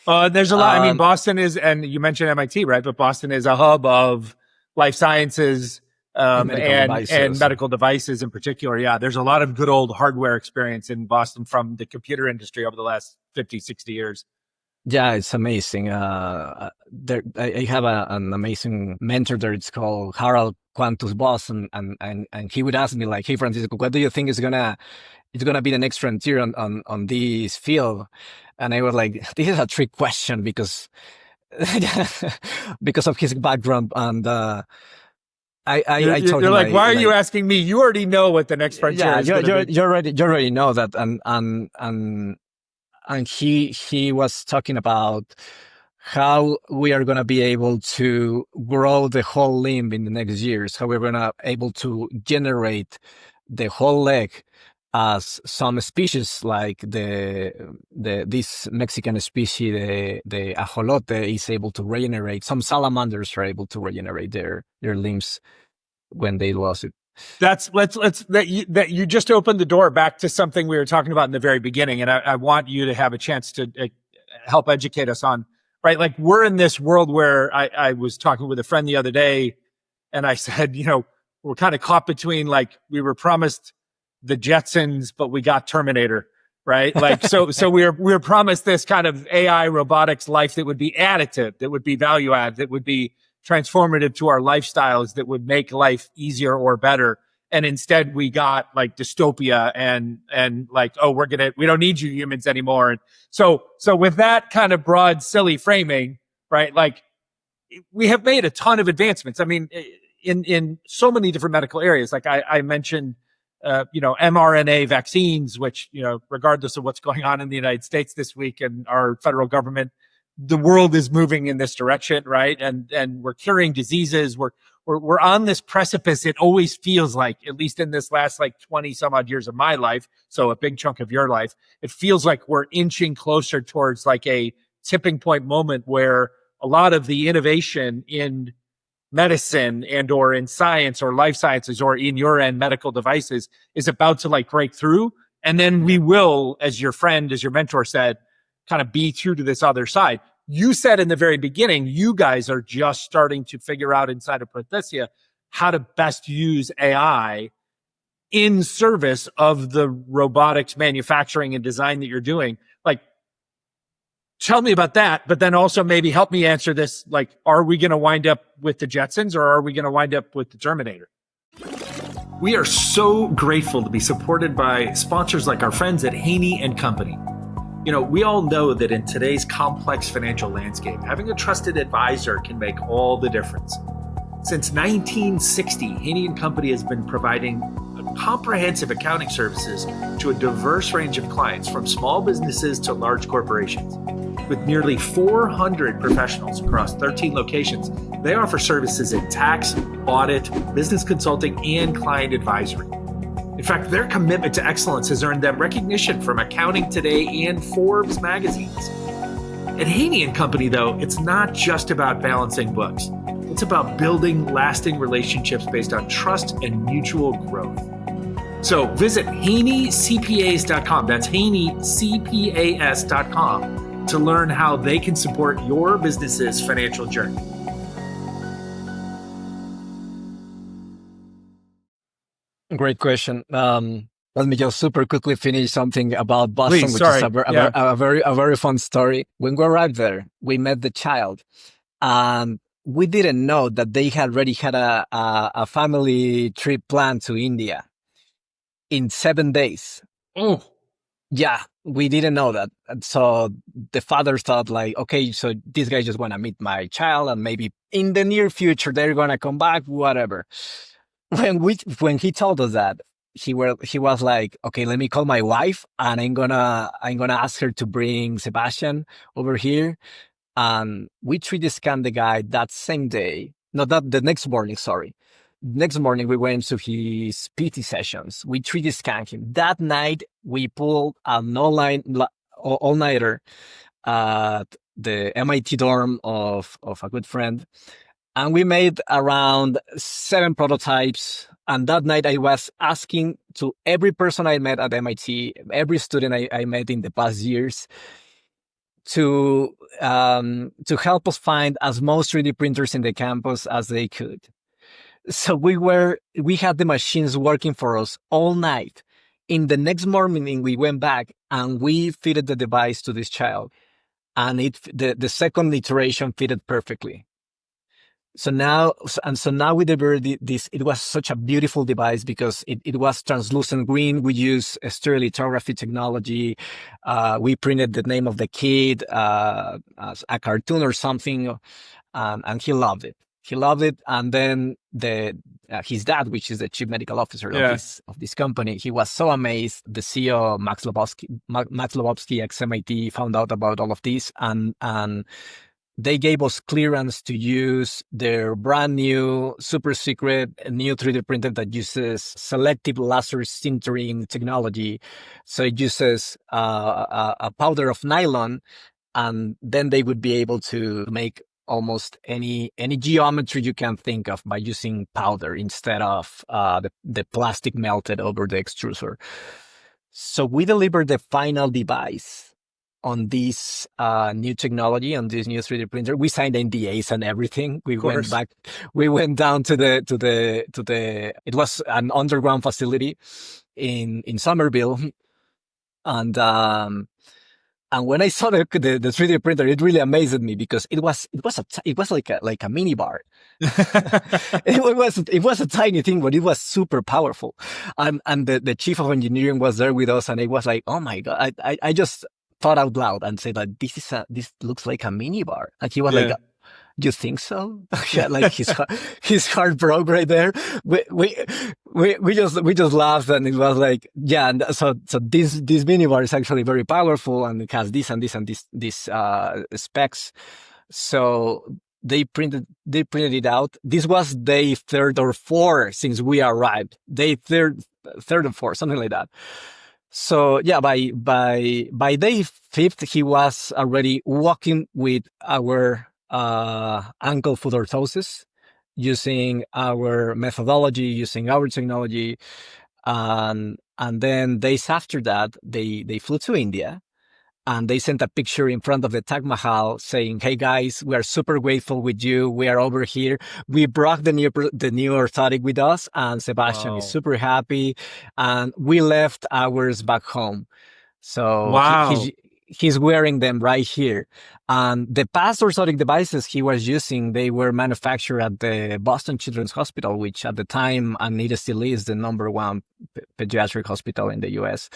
A: awesome. There's a lot. I mean, Boston is, and you mentioned MIT, right? But Boston is a hub of life sciences and medical devices in particular. Yeah, there's a lot of good old hardware experience in Boston from the computer industry over the last 50, 60 years.
C: Yeah, it's amazing. I have an amazing mentor there. It's called Harold Quantus Boss, and he would ask me like, "Hey, Francisco, what do you think is gonna be the next frontier on this field?" And I was like, "This is a trick question, because because of his background. And I told
A: You're
C: him,
A: like, why are you asking me? You already know what the next frontier
C: yeah,
A: is going to be.
C: you already know that. And he was talking about how we are going to be able to grow the whole limb in the next years, how we're going to able to generate the whole leg, as some species like this Mexican species, the ajolote, is able to regenerate. Some salamanders are able to regenerate their limbs when they lost it.
A: That you just opened the door back to something we were talking about in the very beginning, and I want you to have a chance to help educate us on, right? Like, we're in this world where I was talking with a friend the other day, and I said, we're kind of caught between, like, we were promised the Jetsons, but we got Terminator, right? Like, so we were promised this kind of AI robotics life that would be additive, that would be value add, that would be transformative to our lifestyles, that would make life easier or better. And instead we got like dystopia and like, oh, we don't need you humans anymore. And so with that kind of broad, silly framing, right? Like, we have made a ton of advancements. I mean, in so many different medical areas. Like I mentioned, mRNA vaccines, which, regardless of what's going on in the United States this week and our federal government, the world is moving in this direction, right? And we're curing diseases. We're on this precipice. It always feels like, at least in this last like 20 some odd years of my life, so a big chunk of your life, it feels like we're inching closer towards like a tipping point moment where a lot of the innovation in medicine and or in science or life sciences or in your end medical devices is about to like break through. And then we will, as your mentor said, kind of be through to this other side. You said in the very beginning, you guys are just starting to figure out inside of Prothesia how to best use AI in service of the robotics manufacturing and design that you're doing. Like, tell me about that, but then also maybe help me answer this. Like, are we going to wind up with the Jetsons or are we going to wind up with the Terminator? We are so grateful to be supported by sponsors like our friends at Haney and Company. We all know that in today's complex financial landscape, having a trusted advisor can make all the difference. Since 1960, Haney and Company has been providing comprehensive accounting services to a diverse range of clients, from small businesses to large corporations. With nearly 400 professionals across 13 locations, they offer services in tax, audit, business consulting, and client advisory. In fact, their commitment to excellence has earned them recognition from Accounting Today and Forbes magazines. At Haney and Company, though, it's not just about balancing books. It's about building lasting relationships based on trust and mutual growth. So visit HaneyCPAs.com. That's HaneyCPAs.com to learn how they can support your business's financial journey.
C: Great question. Let me just super quickly finish something about Boston,
A: Please,
C: which
A: sorry.
C: is a very fun story. When we arrived there, we met the child, and we didn't know that they had already had a family trip planned to India in 7 days.
A: Oh,
C: yeah, we didn't know that. And so the father thought like, okay, so this guy just want to meet my child, and maybe in the near future they're gonna come back, whatever. When he told us that, he was like, okay, let me call my wife and I'm gonna ask her to bring Sebastian over here. And we 3D scanned the guy that same day. No, that the next morning, sorry. Next morning we went to his PT sessions. We 3D scanned him. That night we pulled an all-nighter at the MIT dorm of a good friend. And we made around 7 prototypes. And that night I was asking to every person I met at MIT, every student I met in the past years, to help us find as most 3D printers in the campus as they could. So we had the machines working for us all night. In the next morning, we went back and we fitted the device to this child. And the second iteration fitted perfectly. So now we delivered this. It was such a beautiful device because it was translucent green. We use a stereolithography technology. We printed the name of the kid as a cartoon or something, and he loved it. He loved it, and then his dad, which is the chief medical officer of this company, he was so amazed. The CEO, Max Lobowski, ex MIT, found out about all of this, and they gave us clearance to use their brand new, super secret, new 3D printer that uses selective laser sintering technology. So it uses a powder of nylon, and then they would be able to make almost any geometry you can think of by using powder instead of the plastic melted over the extruder. So we delivered the final device on this new technology, on this new 3D printer. We signed NDAs and everything. We went back. We went down to the. It was an underground facility in Somerville, and when I saw the 3D printer, it really amazed me because it was like a mini bar. It was a tiny thing, but it was super powerful. And the chief of engineering was there with us, and it was like, oh my God! I just thought out loud and said that this looks like a mini bar. And he was like, you think so? Yeah, like his heart broke right there. We just laughed, and it was like, yeah. And so this mini bar is actually very powerful, and it has this and this and this specs. So they printed it out. This was day 3 or 4 since we arrived. Day third or 4, something like that. So yeah, by day 5th, he was already walking with our ankle foot orthosis, using our methodology, using our technology, and then days after that, they flew to India. And they sent a picture in front of the Taj Mahal saying, "Hey guys, we are super grateful with you. We are over here. We brought the new orthotic with us, and Sebastian is super happy. And we left ours back home. So he's wearing them right here. And the past orthotic devices he was using, they were manufactured at the Boston Children's Hospital, which at the time, and it still is, the #1 pediatric hospital in the U.S.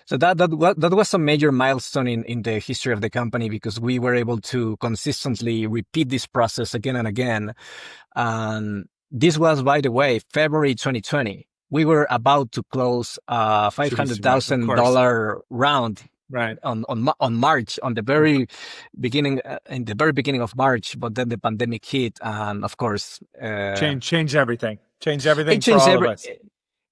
C: So that was a major milestone in the history of the company, because we were able to consistently repeat this process again and again. And this was, by the way, February 2020. We were about to close a $500,000 round, right, on March, on the very beginning, in the very beginning of March. But then the pandemic hit, and of course,
A: changed everything. Changed everything for all of us.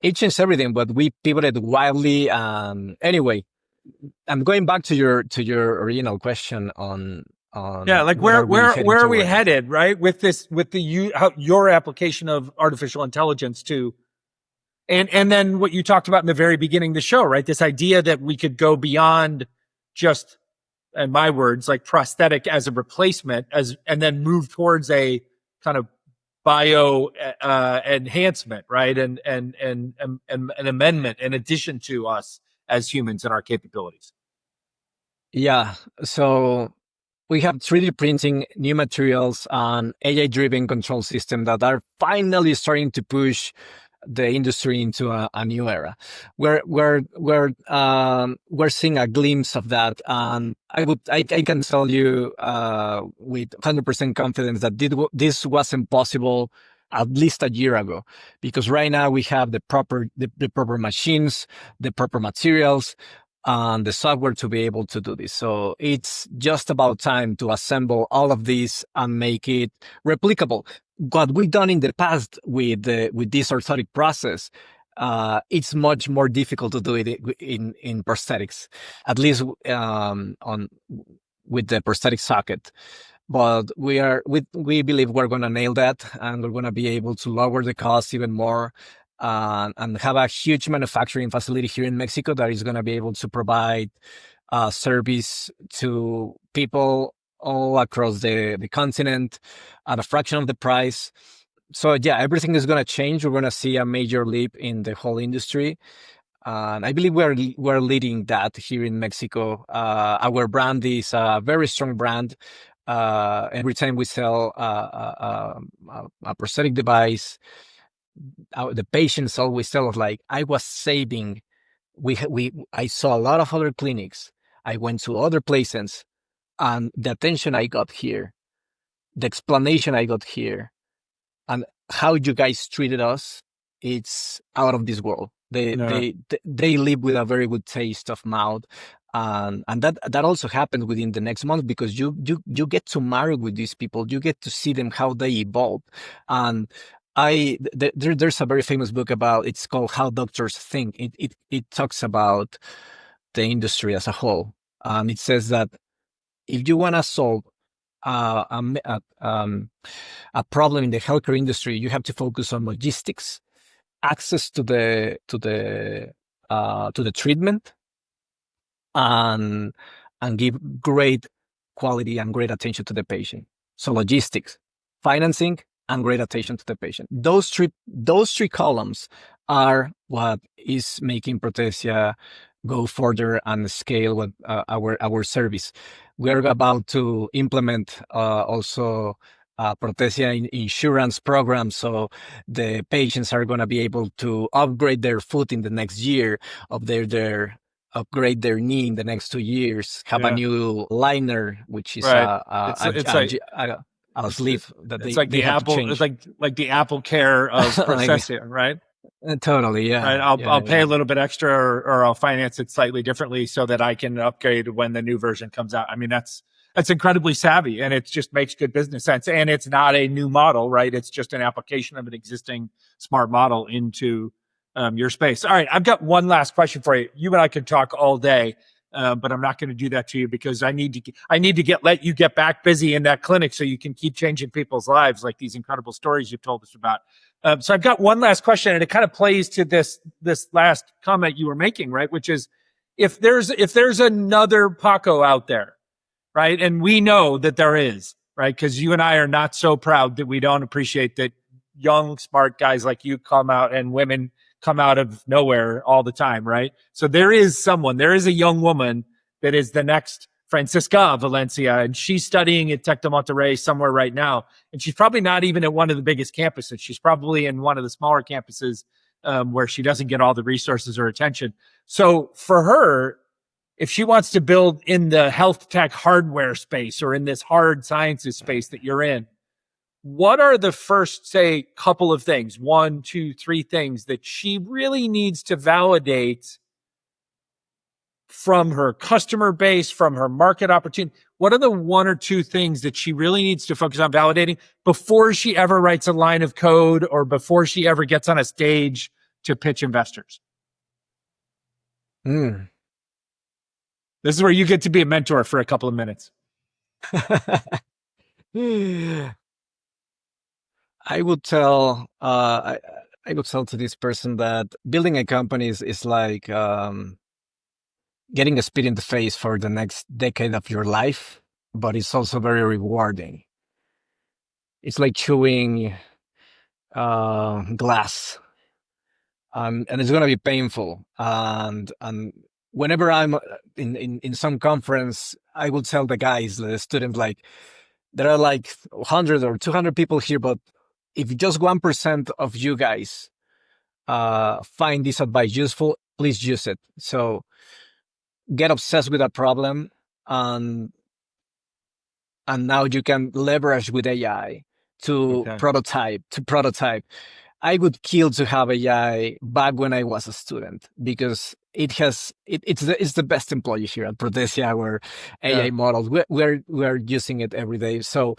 C: It changed everything, but we pivoted wildly. Anyway, I'm going back to your original question on
A: like where are we headed, right? With your application of artificial intelligence to, and then what you talked about in the very beginning of the show, right? This idea that we could go beyond just, in my words, like prosthetic as a replacement, and then move towards a kind of bio enhancement, right? And an amendment in addition to us as humans and our capabilities.
C: Yeah. So we have 3D printing, new materials, and AI-driven control system that are finally starting to push the industry into a new era. We're seeing a glimpse of that, and I can tell you with 100% confidence that this wasn't possible at least a year ago, because right now we have the proper machines, the proper materials, and the software to be able to do this. So it's just about time to assemble all of these and make it replicable. What we've done in the past with this orthotic process, it's much more difficult to do it in prosthetics, at least with the prosthetic socket. But we believe we're going to nail that, and we're going to be able to lower the cost even more, and have a huge manufacturing facility here in Mexico that is going to be able to provide service to people all across the continent at a fraction of the price. So yeah, everything is going to change. We're going to see a major leap in the whole industry. And I believe we're leading that here in Mexico. Our brand is a very strong brand. every time we sell a prosthetic device, the patients always tell us, like, I was saving. I saw a lot of other clinics. I went to other places, and the attention I got here, the explanation I got here, and how you guys treated us, it's out of this world. They live with a very good taste of mouth, and that also happens within the next month, because you get to marry with these people. You get to see them, how they evolve. And there's a very famous book about, it's called How Doctors Think. It talks about the industry as a whole, and it says that if you want to solve a problem in the healthcare industry, you have to focus on logistics, access to the treatment, and give great quality and great attention to the patient. So logistics, financing, and great attention to the patient. Those three columns are what is making Prothesia go further and scale with our service. We're about to implement also Prothesia insurance program, so the patients are going to be able to upgrade their foot in the next year, upgrade their knee in the next 2 years, have a new liner, which is a sleeve that
A: it's like
C: they
A: the
C: have
A: Apple,
C: to change.
A: it's like the Apple Care of Prosthesia, right?
C: Totally, yeah.
A: Right. I'll pay a little bit extra, or I'll finance it slightly differently so that I can upgrade when the new version comes out. I mean, that's incredibly savvy, and it just makes good business sense. And it's not a new model, right? It's just an application of an existing smart model into your space. All right, I've got one last question for you. You and I could talk all day, but I'm not going to do that to you, because I need to let you get back busy in that clinic so you can keep changing people's lives, like these incredible stories you've told us about. So I've got one last question, and it kind of plays to this last comment you were making, right? Which is, if there's another Paco out there, right? And we know that there is, right? Because you and I are not so proud that we don't appreciate that young, smart guys like you come out, and women come out of nowhere all the time, right? So there is a young woman that is the next Francisco Valencia, and she's studying at Tec de Monterrey somewhere right now. And she's probably not even at one of the biggest campuses. She's probably in one of the smaller campuses where she doesn't get all the resources or attention. So for her, if she wants to build in the health tech hardware space, or in this hard sciences space that you're in, what are the first, say, couple of things, 1, 2, 3 things that she really needs to validate from her customer base, from her market opportunity? What are the 1 or 2 things that she really needs to focus on validating before she ever writes a line of code, or before she ever gets on a stage to pitch investors? This is where you get to be a mentor for a couple of minutes.
C: I would tell to this person that building a company is like getting a spit in the face for the next decade of your life, but it's also very rewarding. It's like chewing glass, and it's going to be painful. And whenever I'm in some conference, I will tell the students, like, there are like 100 or 200 people here, but if just 1% of you guys find this advice useful, please use it. So get obsessed with that problem, and now you can leverage with AI to prototype. I would kill to have AI back when I was a student, because it's the best employee here at Prothesia. Our AI models, we're using it every day. So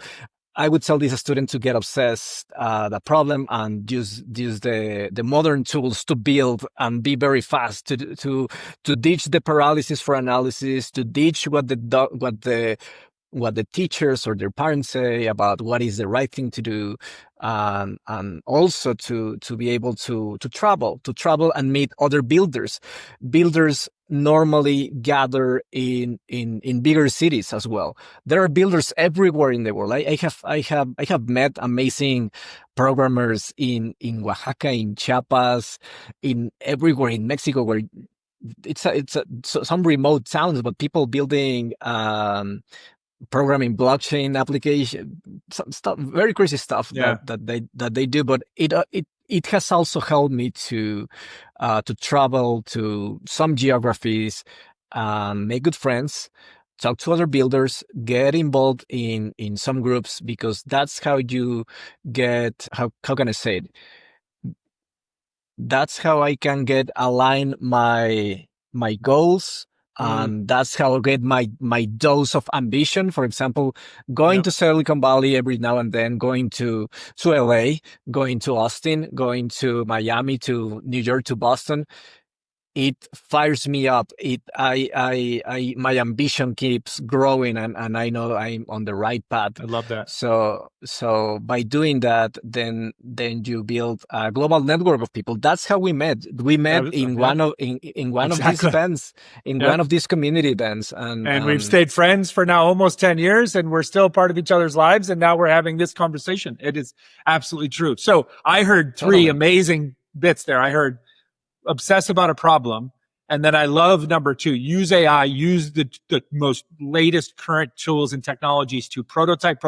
C: I would tell this student to get obsessed the problem, and use the modern tools to build and be very fast, to ditch the paralysis for analysis, to ditch what the teachers or their parents say about what is the right thing to do, and also to be able to travel and meet other builders. Builders normally gather in bigger cities as well. There are builders everywhere in the world. I have met amazing programmers in Oaxaca, in Chiapas, in everywhere in Mexico, where it's some remote towns, but people building programming blockchain application, some stuff, very crazy stuff that they do. But it has also helped me to travel to some geographies, make good friends, talk to other builders, get involved in some groups, because that's how you get, how can I say it? That's how I can get align my goals. And that's how I get my dose of ambition. For example, going to Silicon Valley every now and then, going to LA, going to Austin, going to Miami, to New York, to Boston. It fires me up. My ambition keeps growing, and I know I'm on the right path.
A: I love that.
C: So by doing that, then you build a global network of people. That's how we met. We met in one of these events, one of these community events, and
A: we've stayed friends for now almost 10 years, and we're still part of each other's lives. And now we're having this conversation. It is absolutely true. So I heard three amazing bits there. I heard obsess about a problem. And then I love number 2, use AI, use the most latest current tools and technologies to prototype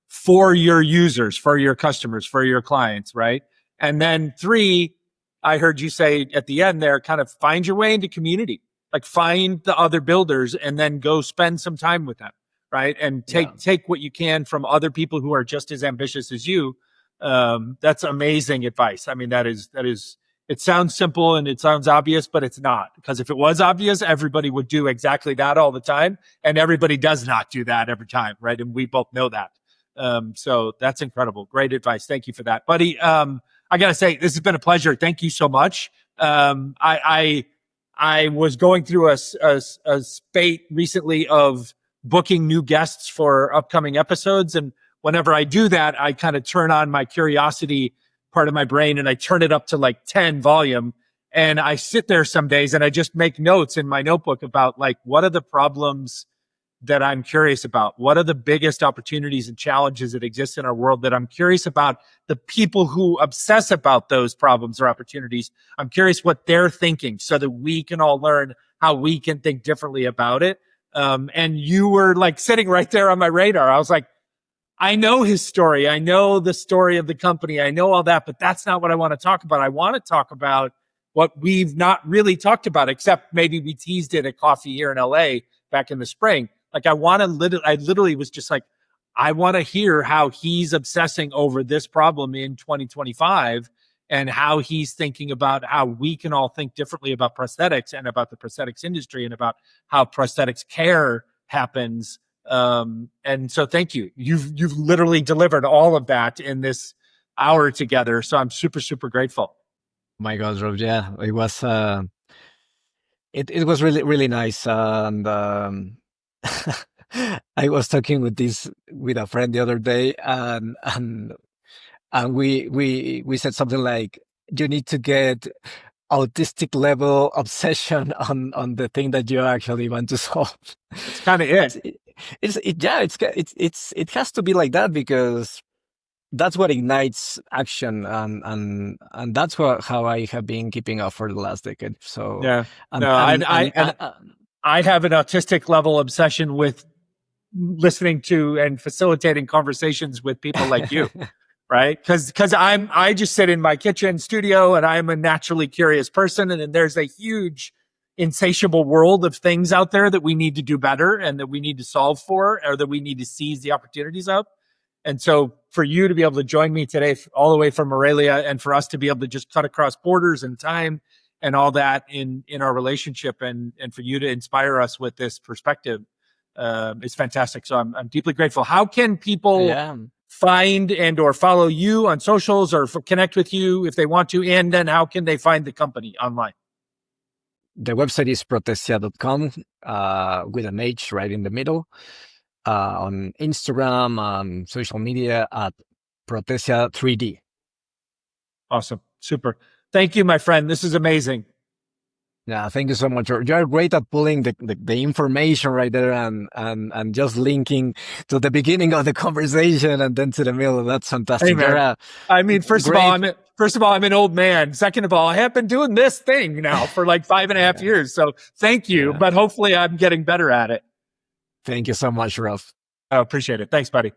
A: for your users, for your customers, for your clients, right? And then 3, I heard you say at the end there, kind of find your way into community, like find the other builders and then go spend some time with them, right? And take what you can from other people who are just as ambitious as you. That's amazing advice. I mean, that is, it sounds simple and it sounds obvious, but it's not, because if it was obvious, everybody would do exactly that all the time. And everybody does not do that every time. Right. And we both know that. So that's incredible. Great advice. Thank you for that, buddy. I gotta say, this has been a pleasure. Thank you so much. I was going through a spate recently of booking new guests for upcoming episodes, and whenever I do that, I kind of turn on my curiosity part of my brain and I turn it up to like 10 volume. And I sit there some days and I just make notes in my notebook about like, what are the problems that I'm curious about? What are the biggest opportunities and challenges that exist in our world that I'm curious about? The people who obsess about those problems or opportunities, I'm curious what they're thinking so that we can all learn how we can think differently about it. And you were like sitting right there on my radar. I was like, I know his story. I know the story of the company. I know all that, but that's not what I want to talk about. I want to talk about what we've not really talked about, except maybe we teased it at coffee here in LA back in the spring. Like I literally was just like, I want to hear how he's obsessing over this problem in 2025 and how he's thinking about how we can all think differently about prosthetics and about the prosthetics industry and about how prosthetics care happens. And so thank you. You've literally delivered all of that in this hour together. So I'm super, super grateful.
C: My God, Rob. Yeah, it was, it was really, really nice. And, I was talking with a friend the other day, and we said something like, you need to get autistic level obsession on the thing that you actually want to solve.
A: It's kind of it.
C: It has to be like that, because that's what ignites action, and that's how I have been keeping up for the last decade. So
A: yeah, I have an autistic level obsession with listening to and facilitating conversations with people like you. Right? Because I just sit in my kitchen studio and I'm a naturally curious person, and then there's a huge insatiable world of things out there that we need to do better and that we need to solve for, or that we need to seize the opportunities of. And so for you to be able to join me today all the way from Morelia, and for us to be able to just cut across borders and time and all that in our relationship, and for you to inspire us with this perspective, is fantastic. So I'm deeply grateful. How can people find and or follow you on socials, or connect with you if they want to? And then how can they find the company online?
C: The website is prothesia.com, with an H right in the middle. On Instagram, social media at Prothesia 3D.
A: Awesome. Super. Thank you, my friend. This is amazing.
C: Yeah, thank you so much. You're great at pulling the information right there and just linking to the beginning of the conversation and then to the middle. That's fantastic.
A: Hey, first of all, I'm an old man. Second of all, I have been doing this thing now for like 5.5 years. So thank you, but hopefully I'm getting better at it.
C: Thank you so much, Ralph.
A: I appreciate it. Thanks, buddy.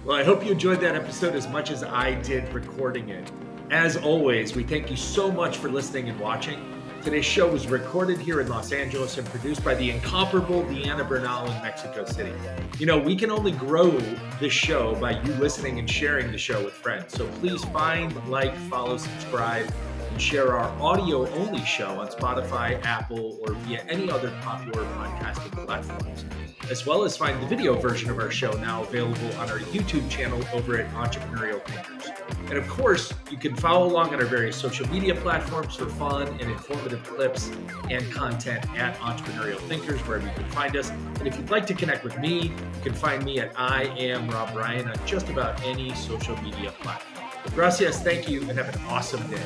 A: Well, I hope you enjoyed that episode as much as I did recording it. As always, we thank you so much for listening and watching. Today's show was recorded here in Los Angeles and produced by the incomparable Deanna Bernal in Mexico City. You know, we can only grow this show by you listening and sharing the show with friends. So please find, like, follow, subscribe, and share our audio-only show on Spotify, Apple, or via any other popular podcasting platforms, as well as find the video version of our show now available on our YouTube channel over at Entrepreneurial Thinkers. And of course, you can follow along on our various social media platforms for fun and informative clips and content at Entrepreneurial Thinkers, wherever you can find us. And if you'd like to connect with me, you can find me at I Am Rob Ryan on just about any social media platform. Gracias, thank you, and have an awesome day.